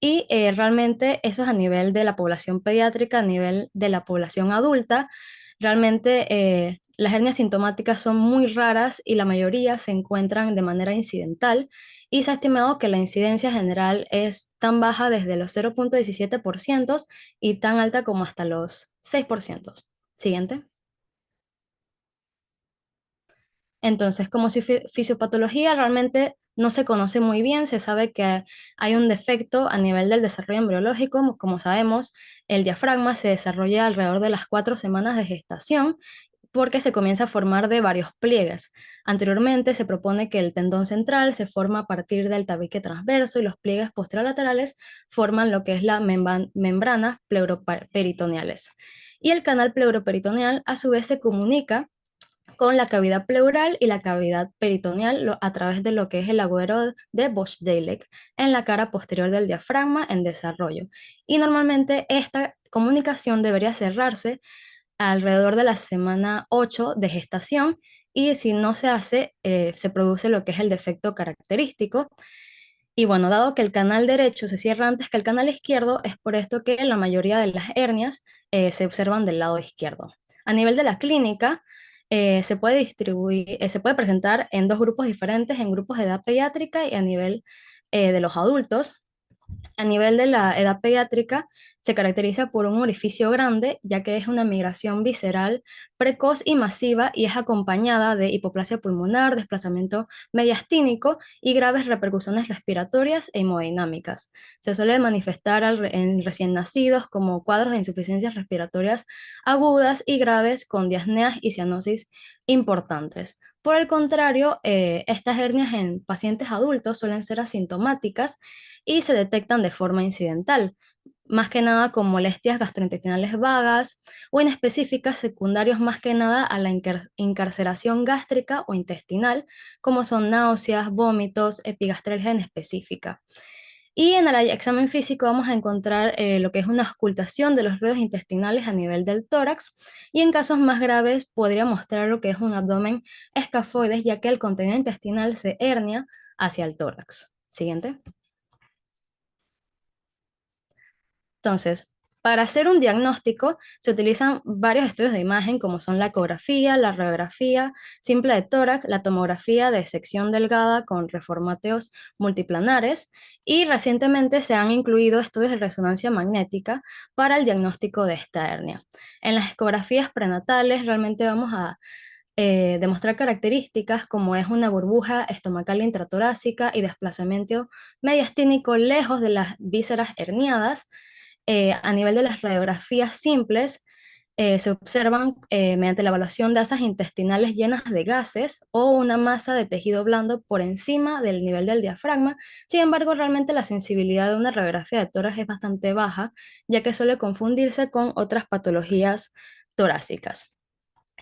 y realmente eso es a nivel de la población pediátrica. A nivel de la población adulta, realmente las hernias sintomáticas son muy raras y la mayoría se encuentran de manera incidental, y se ha estimado que la incidencia general es tan baja desde los 0,17% y tan alta como hasta los 6%. Siguiente. Entonces, como fisiopatología realmente no se conoce muy bien, se sabe que hay un defecto a nivel del desarrollo embriológico. Como sabemos, el diafragma se desarrolla alrededor de las 4 semanas de gestación, porque se comienza a formar de varios pliegues. Anteriormente se propone que el tendón central se forma a partir del tabique transverso, y los pliegues posterolaterales forman lo que es la membranas pleuroperitoneales. Y el canal pleuroperitoneal a su vez se comunica con la cavidad pleural y la cavidad peritoneal a través de lo que es el agujero de Bochdalek en la cara posterior del diafragma en desarrollo. Y normalmente esta comunicación debería cerrarse alrededor de la semana 8 de gestación, y si no se hace, se produce lo que es el defecto característico. Y bueno, dado que el canal derecho se cierra antes que el canal izquierdo, es por esto que la mayoría de las hernias se observan del lado izquierdo. A nivel de la clínica, se puede distribuir, se puede presentar en dos grupos diferentes, en grupos de edad pediátrica y a nivel de los adultos. A nivel de la edad pediátrica, se caracteriza por un orificio grande, ya que es una migración visceral precoz y masiva, y es acompañada de hipoplasia pulmonar, desplazamiento mediastínico y graves repercusiones respiratorias e hemodinámicas. Se suele manifestar en recién nacidos como cuadros de insuficiencias respiratorias agudas y graves con disneas y cianosis importantes. Por el contrario, estas hernias en pacientes adultos suelen ser asintomáticas y se detectan de forma incidental, más que nada con molestias gastrointestinales vagas o inespecíficas, secundarios más que nada a la incarceración gástrica o intestinal, como son náuseas, vómitos, epigastralgia específica. Y en el examen físico vamos a encontrar lo que es una auscultación de los ruidos intestinales a nivel del tórax, y en casos más graves podría mostrar lo que es un abdomen escafoides, ya que el contenido intestinal se hernia hacia el tórax. Siguiente. Entonces, para hacer un diagnóstico se utilizan varios estudios de imagen, como son la ecografía, la radiografía simple de tórax, la tomografía de sección delgada con reformateos multiplanares, y recientemente se han incluido estudios de resonancia magnética para el diagnóstico de esta hernia. En las ecografías prenatales realmente vamos a demostrar características como es una burbuja estomacal intratorácica y desplazamiento mediastínico lejos de las vísceras herniadas. A nivel de las radiografías simples, se observan mediante la evaluación de asas intestinales llenas de gases o una masa de tejido blando por encima del nivel del diafragma. Sin embargo, realmente la sensibilidad de una radiografía de tórax es bastante baja, ya que suele confundirse con otras patologías torácicas.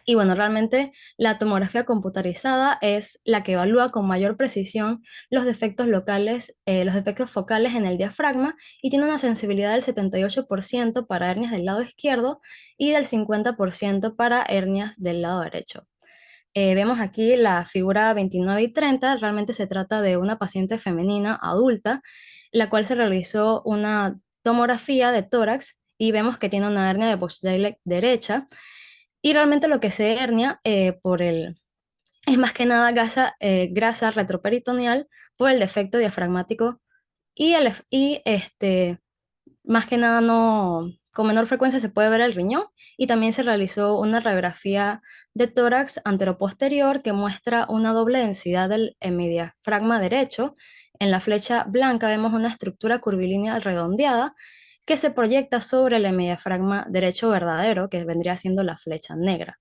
Y bueno, realmente la tomografía computarizada es la que evalúa con mayor precisión los defectos locales, los defectos focales en el diafragma y tiene una sensibilidad del 78% para hernias del lado izquierdo y del 50% para hernias del lado derecho. Vemos aquí la figura 29 y 30, realmente se trata de una paciente femenina adulta, la cual se realizó una tomografía de tórax y vemos que tiene una hernia de Busch-Daleck derecha y realmente lo que se hernia es más que nada grasa retroperitoneal por el defecto diafragmático y más que nada no, con menor frecuencia se puede ver el riñón y también se realizó una radiografía de tórax anteroposterior que muestra una doble densidad del hemidiafragma derecho. En la flecha blanca vemos una estructura curvilínea redondeada que se proyecta sobre el hemidiafragma derecho verdadero, que vendría siendo la flecha negra.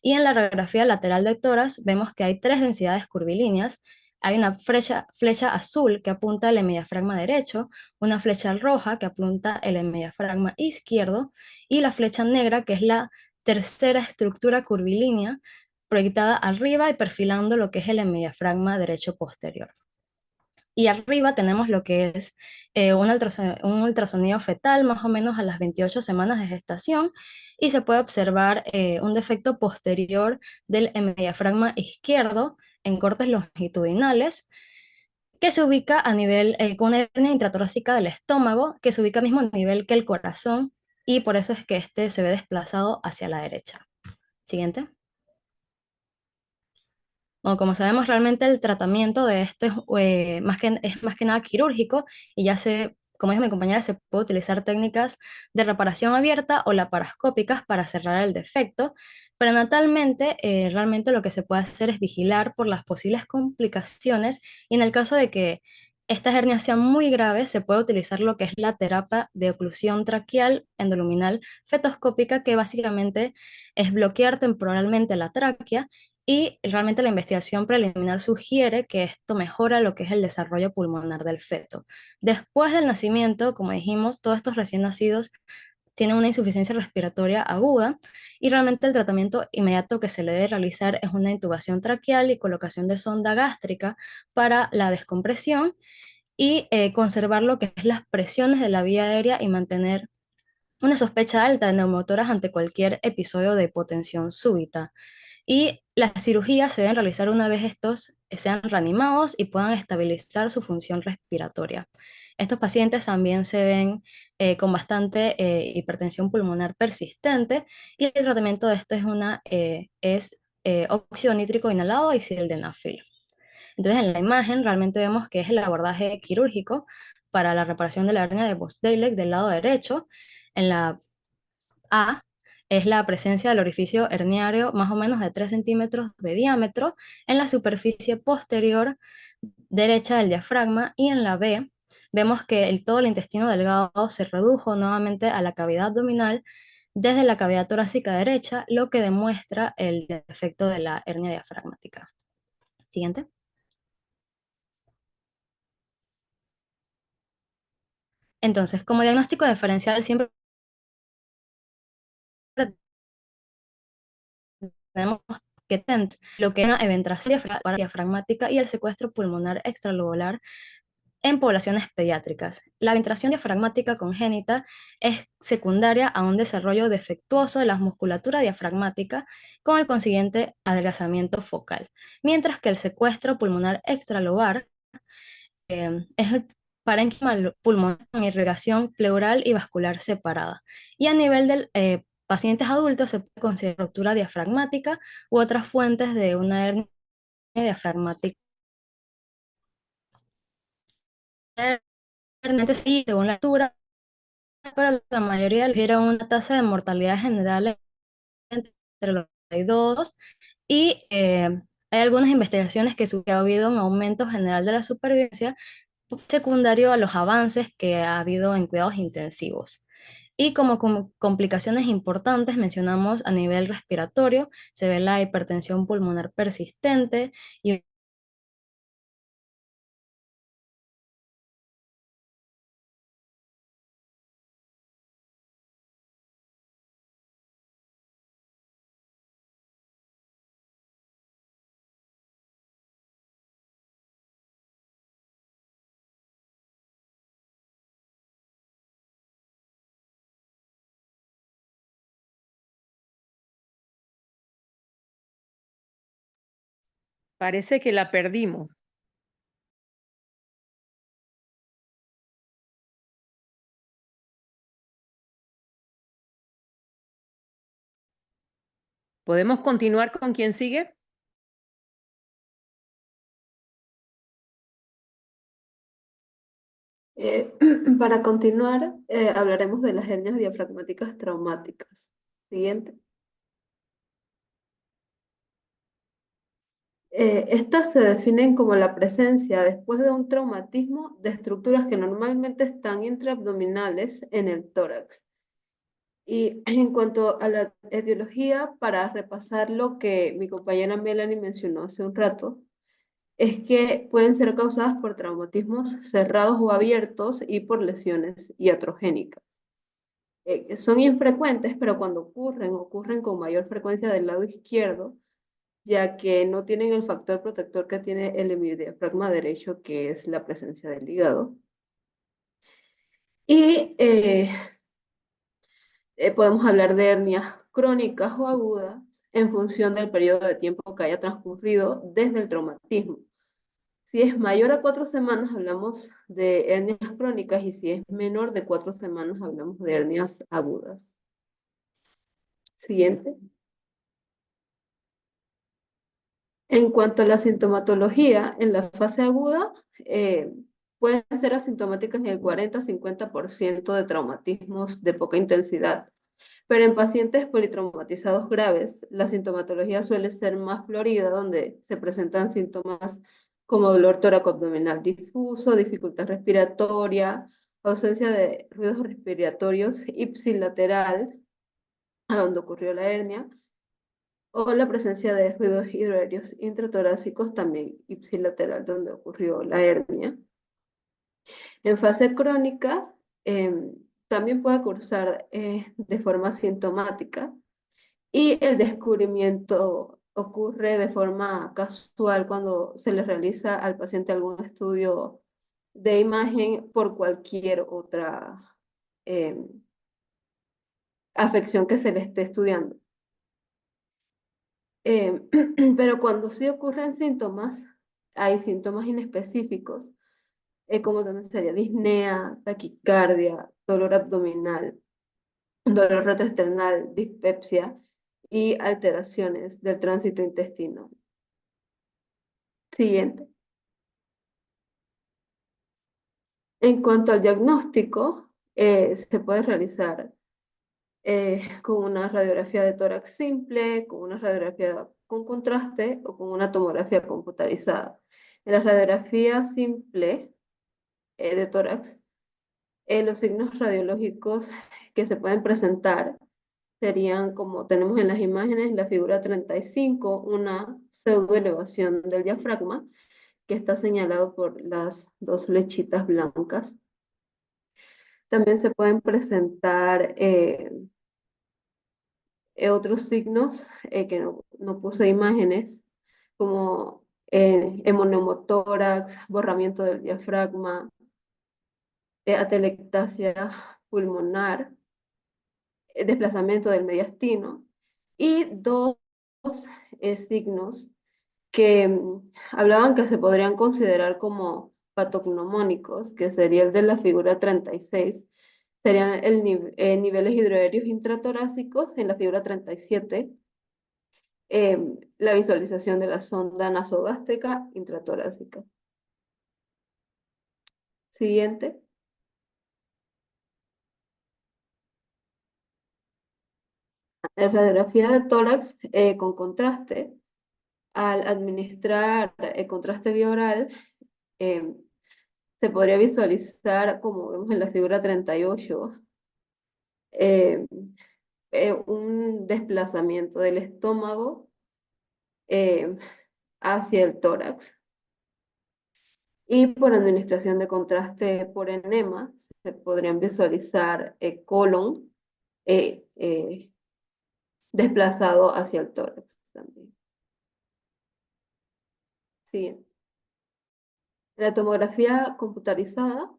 Y en la radiografía lateral de tórax vemos que hay tres densidades curvilíneas. Hay una flecha azul que apunta al hemidiafragma derecho, una flecha roja que apunta al hemidiafragma izquierdo y la flecha negra que es la tercera estructura curvilínea proyectada arriba y perfilando lo que es el hemidiafragma derecho posterior. Y arriba tenemos lo que es un ultrasonido fetal más o menos a las 28 semanas de gestación y se puede observar un defecto posterior del hemidiafragma izquierdo en cortes longitudinales que se ubica a nivel, con una hernia intratorácica del estómago, que se ubica al mismo nivel que el corazón y por eso es que este se ve desplazado hacia la derecha. Siguiente. Bueno, como sabemos, realmente el tratamiento de esto es más que nada quirúrgico y como dijo mi compañera, se puede utilizar técnicas de reparación abierta o laparoscópicas para cerrar el defecto. Prenatalmente, realmente lo que se puede hacer es vigilar por las posibles complicaciones y en el caso de que estas hernias sean muy graves, se puede utilizar lo que es la terapia de oclusión traqueal endoluminal fetoscópica, que básicamente es bloquear temporalmente la tráquea y realmente la investigación preliminar sugiere que esto mejora lo que es el desarrollo pulmonar del feto. Después del nacimiento, como dijimos, todos estos recién nacidos tienen una insuficiencia respiratoria aguda y realmente el tratamiento inmediato que se le debe realizar es una intubación traqueal y colocación de sonda gástrica para la descompresión y conservar lo que es las presiones de la vía aérea y mantener una sospecha alta de neumotoras ante cualquier episodio de hipotensión súbita. Y las cirugías se deben realizar una vez estos sean reanimados y puedan estabilizar su función respiratoria. Estos pacientes también se ven con bastante hipertensión pulmonar persistente y el tratamiento de esto es óxido nítrico inhalado y sildenafil. Entonces, en la imagen realmente vemos que es el abordaje quirúrgico para la reparación de la hernia de Busch-Daleck del lado derecho. En la A es la presencia del orificio herniario más o menos de 3 centímetros de diámetro en la superficie posterior derecha del diafragma y en la B vemos que todo el intestino delgado se redujo nuevamente a la cavidad abdominal desde la cavidad torácica derecha, lo que demuestra el defecto de la hernia diafragmática. Siguiente. Entonces, como diagnóstico diferencial siempre tenemos que TENT, lo que es una eventración diafragmática y el secuestro pulmonar extralobular en poblaciones pediátricas. La ventración diafragmática congénita es secundaria a un desarrollo defectuoso de la musculatura diafragmática con el consiguiente adelgazamiento focal, mientras que el secuestro pulmonar extralobar es el parénquima pulmonar con irrigación pleural y vascular separada. Y a nivel del pacientes adultos se puede considerar ruptura diafragmática u otras fuentes de una hernia diafragmática. Realmente sí, según la altura, pero la mayoría refiere a una tasa de mortalidad general entre los 2 y hay algunas investigaciones que sugieren que ha habido un aumento general de la supervivencia secundario a los avances que ha habido en cuidados intensivos. Y como complicaciones importantes mencionamos a nivel respiratorio, se ve la hipertensión pulmonar persistente y Parece que la perdimos. ¿Podemos continuar con quién sigue? Para continuar, hablaremos de las hernias diafragmáticas traumáticas. Siguiente. Estas se definen como la presencia después de un traumatismo de estructuras que normalmente están intraabdominales en el tórax. Y en cuanto a la etiología, para repasar lo que mi compañera Melanie mencionó hace un rato, es que pueden ser causadas por traumatismos cerrados o abiertos y por lesiones iatrogénicas. Son infrecuentes, pero cuando ocurren con mayor frecuencia del lado izquierdo, ya que no tienen el factor protector que tiene el hemidiafragma derecho, que es la presencia del hígado. Y podemos hablar de hernias crónicas o agudas en función del periodo de tiempo que haya transcurrido desde el traumatismo. Si es mayor a 4 semanas, hablamos de hernias crónicas, y si es menor de 4 semanas, hablamos de hernias agudas. Siguiente. En cuanto a la sintomatología, en la fase aguda, pueden ser asintomáticas en el 40-50% de traumatismos de poca intensidad. Pero en pacientes politraumatizados graves, la sintomatología suele ser más florida, donde se presentan síntomas como dolor tóraco-abdominal difuso, dificultad respiratoria, ausencia de ruidos respiratorios ipsilateral, a donde ocurrió la hernia, o la presencia de ruidos hidroaéreos intratorácicos, también ipsilateral, donde ocurrió la hernia. En fase crónica, también puede cursar de forma sintomática, y el descubrimiento ocurre de forma casual cuando se le realiza al paciente algún estudio de imagen por cualquier otra afección que se le esté estudiando. Pero cuando sí ocurren síntomas, hay síntomas inespecíficos, como también sería disnea, taquicardia, dolor abdominal, dolor retroesternal, dispepsia y alteraciones del tránsito intestinal. Siguiente. En cuanto al diagnóstico, se puede realizar con una radiografía de tórax simple, con una radiografía con contraste o con una tomografía computarizada. En la radiografía simple de tórax, los signos radiológicos que se pueden presentar serían, como tenemos en las imágenes, la figura 35, una pseudoelevación del diafragma, que está señalado por las dos flechitas blancas. También se pueden presentar otros signos que no puse imágenes, como hemoneumotórax, borramiento del diafragma, atelectasia pulmonar, desplazamiento del mediastino, y dos signos que hablaban que se podrían considerar como patognomónicos, que sería el de la figura 36, serían niveles hidroaéreos intratorácicos en la figura 37, la visualización de la sonda nasogástrica intratorácica. Siguiente. La radiografía de tórax con contraste. Al administrar el contraste bioral, se podría visualizar, como vemos en la figura 38, un desplazamiento del estómago hacia el tórax. Y por administración de contraste por enema, se podrían visualizar colon desplazado hacia el tórax también. Sí. La tomografía computarizada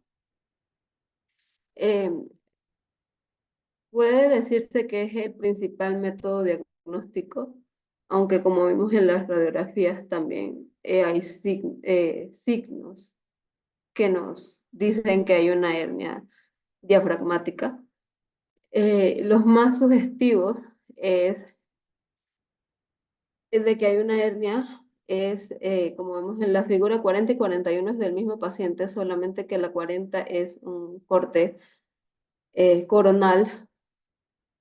puede decirse que es el principal método diagnóstico, aunque como vimos en las radiografías también hay signos que nos dicen que hay una hernia diafragmática. Los más sugestivos es de que hay una hernia, como vemos en la figura 40 y 41 es del mismo paciente, solamente que la 40 es un corte coronal,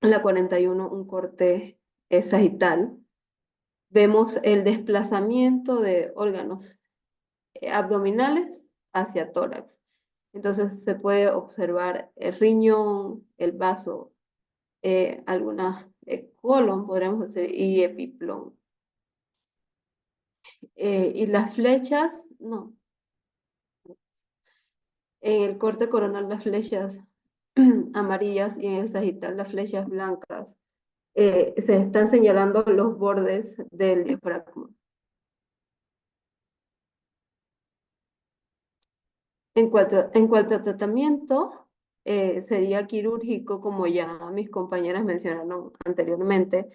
la 41 un corte sagital. Vemos el desplazamiento de órganos abdominales hacia tórax. Entonces se puede observar el riñón, el vaso, algunas colon, podríamos decir, y epiplón. Y las flechas, no. En el corte coronal las flechas amarillas y en el sagital las flechas blancas. Se están señalando los bordes del diafragma. En cuanto a tratamiento, sería quirúrgico, como ya mis compañeras mencionaron anteriormente.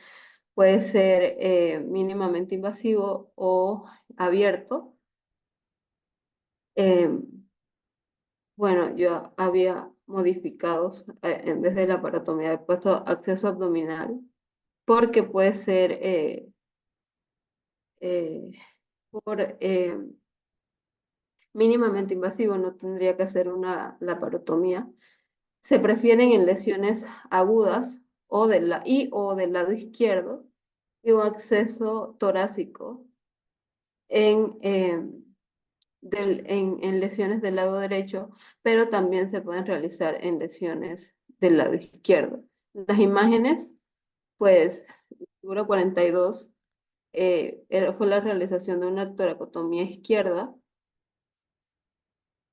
Puede ser mínimamente invasivo o abierto. Bueno, yo había modificado, en vez de la laparotomía, he puesto acceso abdominal, porque puede ser por mínimamente invasivo, no tendría que hacer una laparotomía. Se prefieren en lesiones agudas o del lado izquierdo, y un acceso torácico en lesiones del lado derecho, pero también se pueden realizar en lesiones del lado izquierdo. Las imágenes, pues, figura 42, fue la realización de una toracotomía izquierda,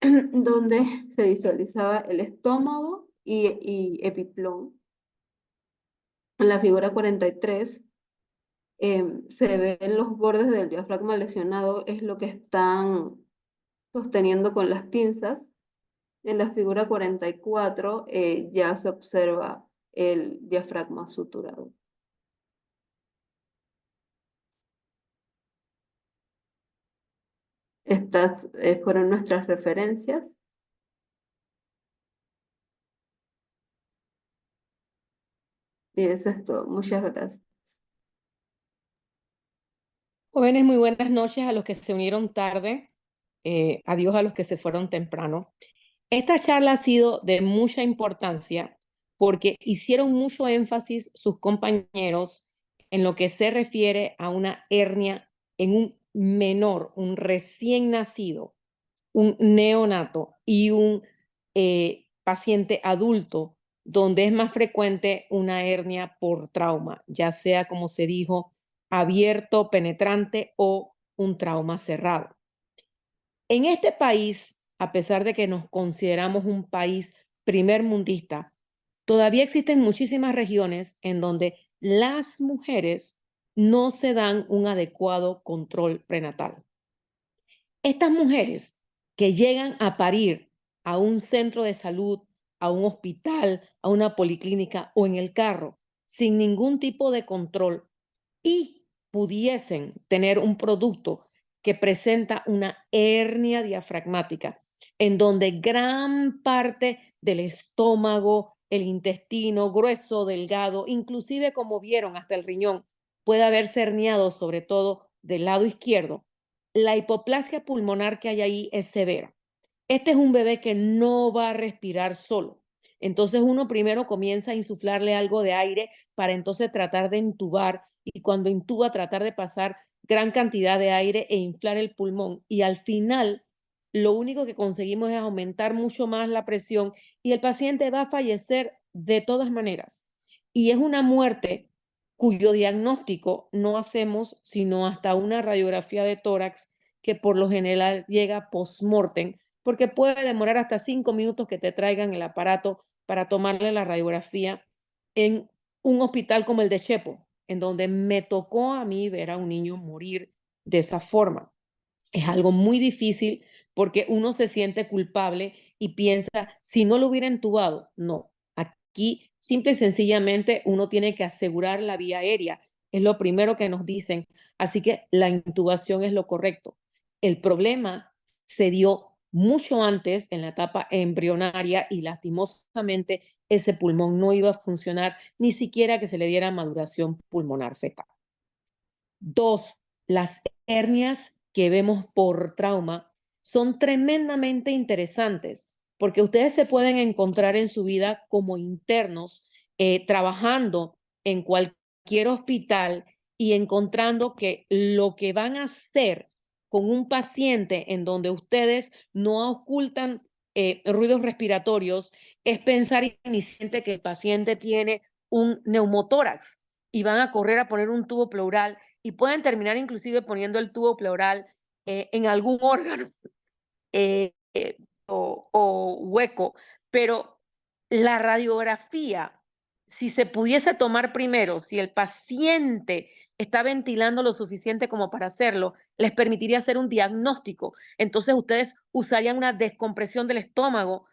donde se visualizaba el estómago y epiplón. En la figura 43, se ven los bordes del diafragma lesionado, es lo que están sosteniendo con las pinzas. En la figura 44 ya se observa el diafragma suturado. Estas fueron nuestras referencias. Y eso es todo. Muchas gracias. Jóvenes, muy buenas noches a los que se unieron tarde. Adiós a los que se fueron temprano. Esta charla ha sido de mucha importancia porque hicieron mucho énfasis sus compañeros en lo que se refiere a una hernia en un menor, un recién nacido, un neonato y un paciente adulto, donde es más frecuente una hernia por trauma, ya sea, como se dijo, abierto, penetrante o un trauma cerrado. En este país, a pesar de que nos consideramos un país primermundista, todavía existen muchísimas regiones en donde las mujeres no se dan un adecuado control prenatal. Estas mujeres que llegan a parir a un centro de salud, a un hospital, a una policlínica o en el carro, sin ningún tipo de control y pudiesen tener un producto que presenta una hernia diafragmática, en donde gran parte del estómago, el intestino grueso, delgado, inclusive como vieron hasta el riñón, puede haberse herniado, sobre todo del lado izquierdo. La hipoplasia pulmonar que hay ahí es severa. Este es un bebé que no va a respirar solo. Entonces uno primero comienza a insuflarle algo de aire para entonces tratar de intubar, y cuando intuba tratar de pasar gran cantidad de aire e inflar el pulmón. Y al final lo único que conseguimos es aumentar mucho más la presión y el paciente va a fallecer de todas maneras. Y es una muerte cuyo diagnóstico no hacemos sino hasta una radiografía de tórax, que por lo general llega post-mortem, porque puede demorar hasta 5 minutos que te traigan el aparato para tomarle la radiografía en un hospital como el de Chepo, en donde me tocó a mí ver a un niño morir de esa forma. Es algo muy difícil porque uno se siente culpable y piensa, si no lo hubiera intubado, no. Aquí simple y sencillamente uno tiene que asegurar la vía aérea. Es lo primero que nos dicen. Así que la intubación es lo correcto. El problema se dio mucho antes, en la etapa embrionaria, y lastimosamente ese pulmón no iba a funcionar ni siquiera que se le diera maduración pulmonar fetal. 2, las hernias que vemos por trauma son tremendamente interesantes porque ustedes se pueden encontrar en su vida como internos trabajando en cualquier hospital y encontrando que lo que van a hacer con un paciente en donde ustedes no ocultan ruidos respiratorios es pensar inicialmente que el paciente tiene un neumotórax y van a correr a poner un tubo pleural y pueden terminar inclusive poniendo el tubo pleural en algún órgano o hueco, pero la radiografía, si se pudiese tomar primero, si el paciente está ventilando lo suficiente como para hacerlo, les permitiría hacer un diagnóstico. Entonces ustedes usarían una descompresión del estómago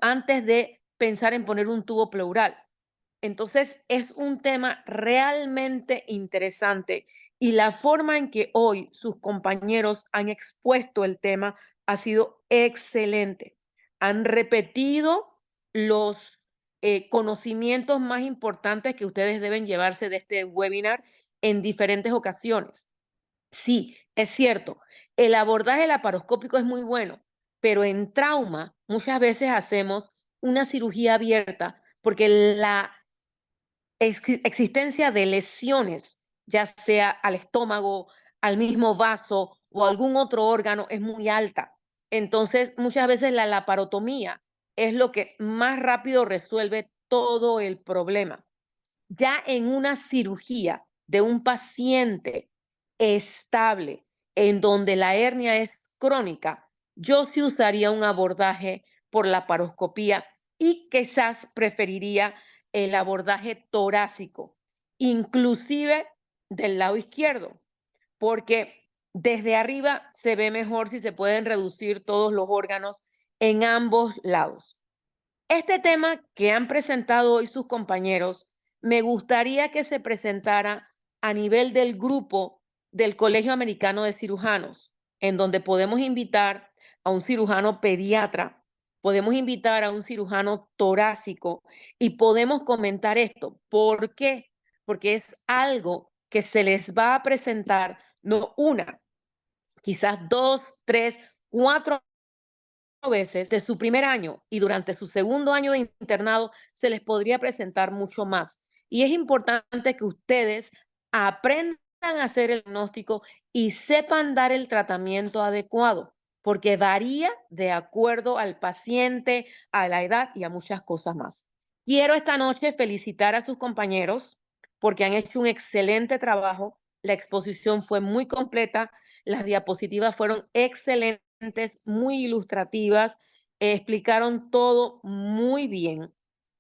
antes de pensar en poner un tubo pleural. Entonces, es un tema realmente interesante y la forma en que hoy sus compañeros han expuesto el tema ha sido excelente. Han repetido los conocimientos más importantes que ustedes deben llevarse de este webinar en diferentes ocasiones. Sí, es cierto, el abordaje laparoscópico es muy bueno, pero en trauma muchas veces hacemos una cirugía abierta porque la existencia de lesiones, ya sea al estómago, al mismo vaso o algún otro órgano, es muy alta. Entonces, muchas veces la laparotomía es lo que más rápido resuelve todo el problema. Ya en una cirugía de un paciente estable, en donde la hernia es crónica, yo sí usaría un abordaje por laparoscopía y quizás preferiría el abordaje torácico, inclusive del lado izquierdo, porque desde arriba se ve mejor si se pueden reducir todos los órganos en ambos lados. Este tema que han presentado hoy sus compañeros, me gustaría que se presentara a nivel del grupo del Colegio Americano de Cirujanos, en donde podemos invitar a un cirujano pediatra, podemos invitar a un cirujano torácico y podemos comentar esto. ¿Por qué? Porque es algo que se les va a presentar, no una, quizás 2, 3, 4 veces de su primer año y durante su segundo año de internado se les podría presentar mucho más. Y es importante que ustedes aprendan a hacer el diagnóstico y sepan dar el tratamiento adecuado, porque varía de acuerdo al paciente, a la edad y a muchas cosas más. Quiero esta noche felicitar a sus compañeros porque han hecho un excelente trabajo. La exposición fue muy completa, las diapositivas fueron excelentes, muy ilustrativas, explicaron todo muy bien.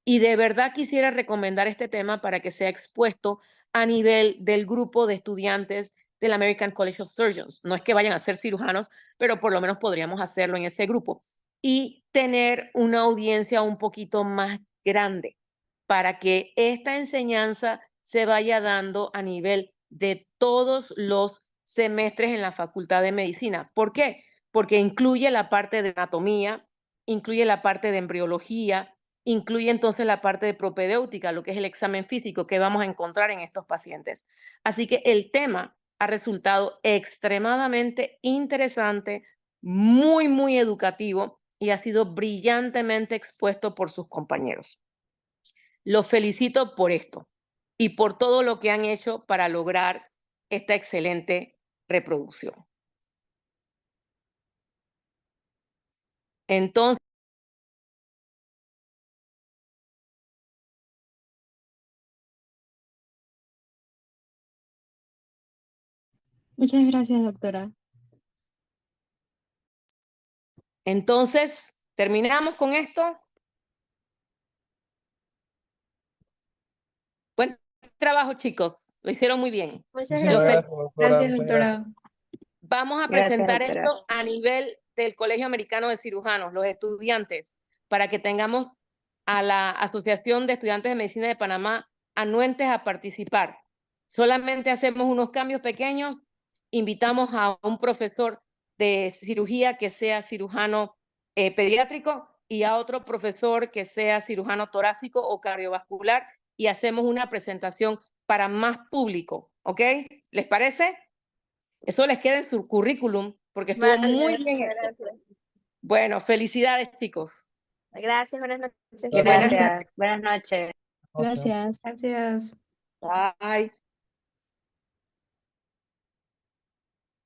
Y de verdad quisiera recomendar este tema para que sea expuesto a nivel del grupo de estudiantes del American College of Surgeons. No es que vayan a ser cirujanos, pero por lo menos podríamos hacerlo en ese grupo. Y tener una audiencia un poquito más grande para que esta enseñanza se vaya dando a nivel de todos los semestres en la Facultad de Medicina. ¿Por qué? Porque incluye la parte de anatomía, incluye la parte de embriología, incluye entonces la parte de propedéutica, lo que es el examen físico que vamos a encontrar en estos pacientes. Así que el tema ha resultado extremadamente interesante, muy, muy educativo y ha sido brillantemente expuesto por sus compañeros. Los felicito por esto y por todo lo que han hecho para lograr esta excelente reproducción. Entonces, Muchas gracias, doctora. terminamos con esto. Buen trabajo, chicos. Lo hicieron muy bien. Muchas Muchísimas gracias. gracias, doctora. Gracias, Muchas doctora. Vamos a Gracias, presentar doctora. esto a nivel del Colegio Americano de Cirujanos, los estudiantes, para que tengamos a la Asociación de Estudiantes de Medicina de Panamá anuentes a participar. Solamente hacemos unos cambios pequeños invitamos a un profesor de cirugía que sea cirujano pediátrico y a otro profesor que sea cirujano torácico o cardiovascular y hacemos una presentación para más público, ¿ok? ¿Les parece? Eso les queda en su currículum porque estuvo Vale, muy bien hecho. gracias. Bueno, felicidades, chicos. Gracias, buenas noches. Buenas Gracias. Buenas noches. Gracias. Gracias. Bye.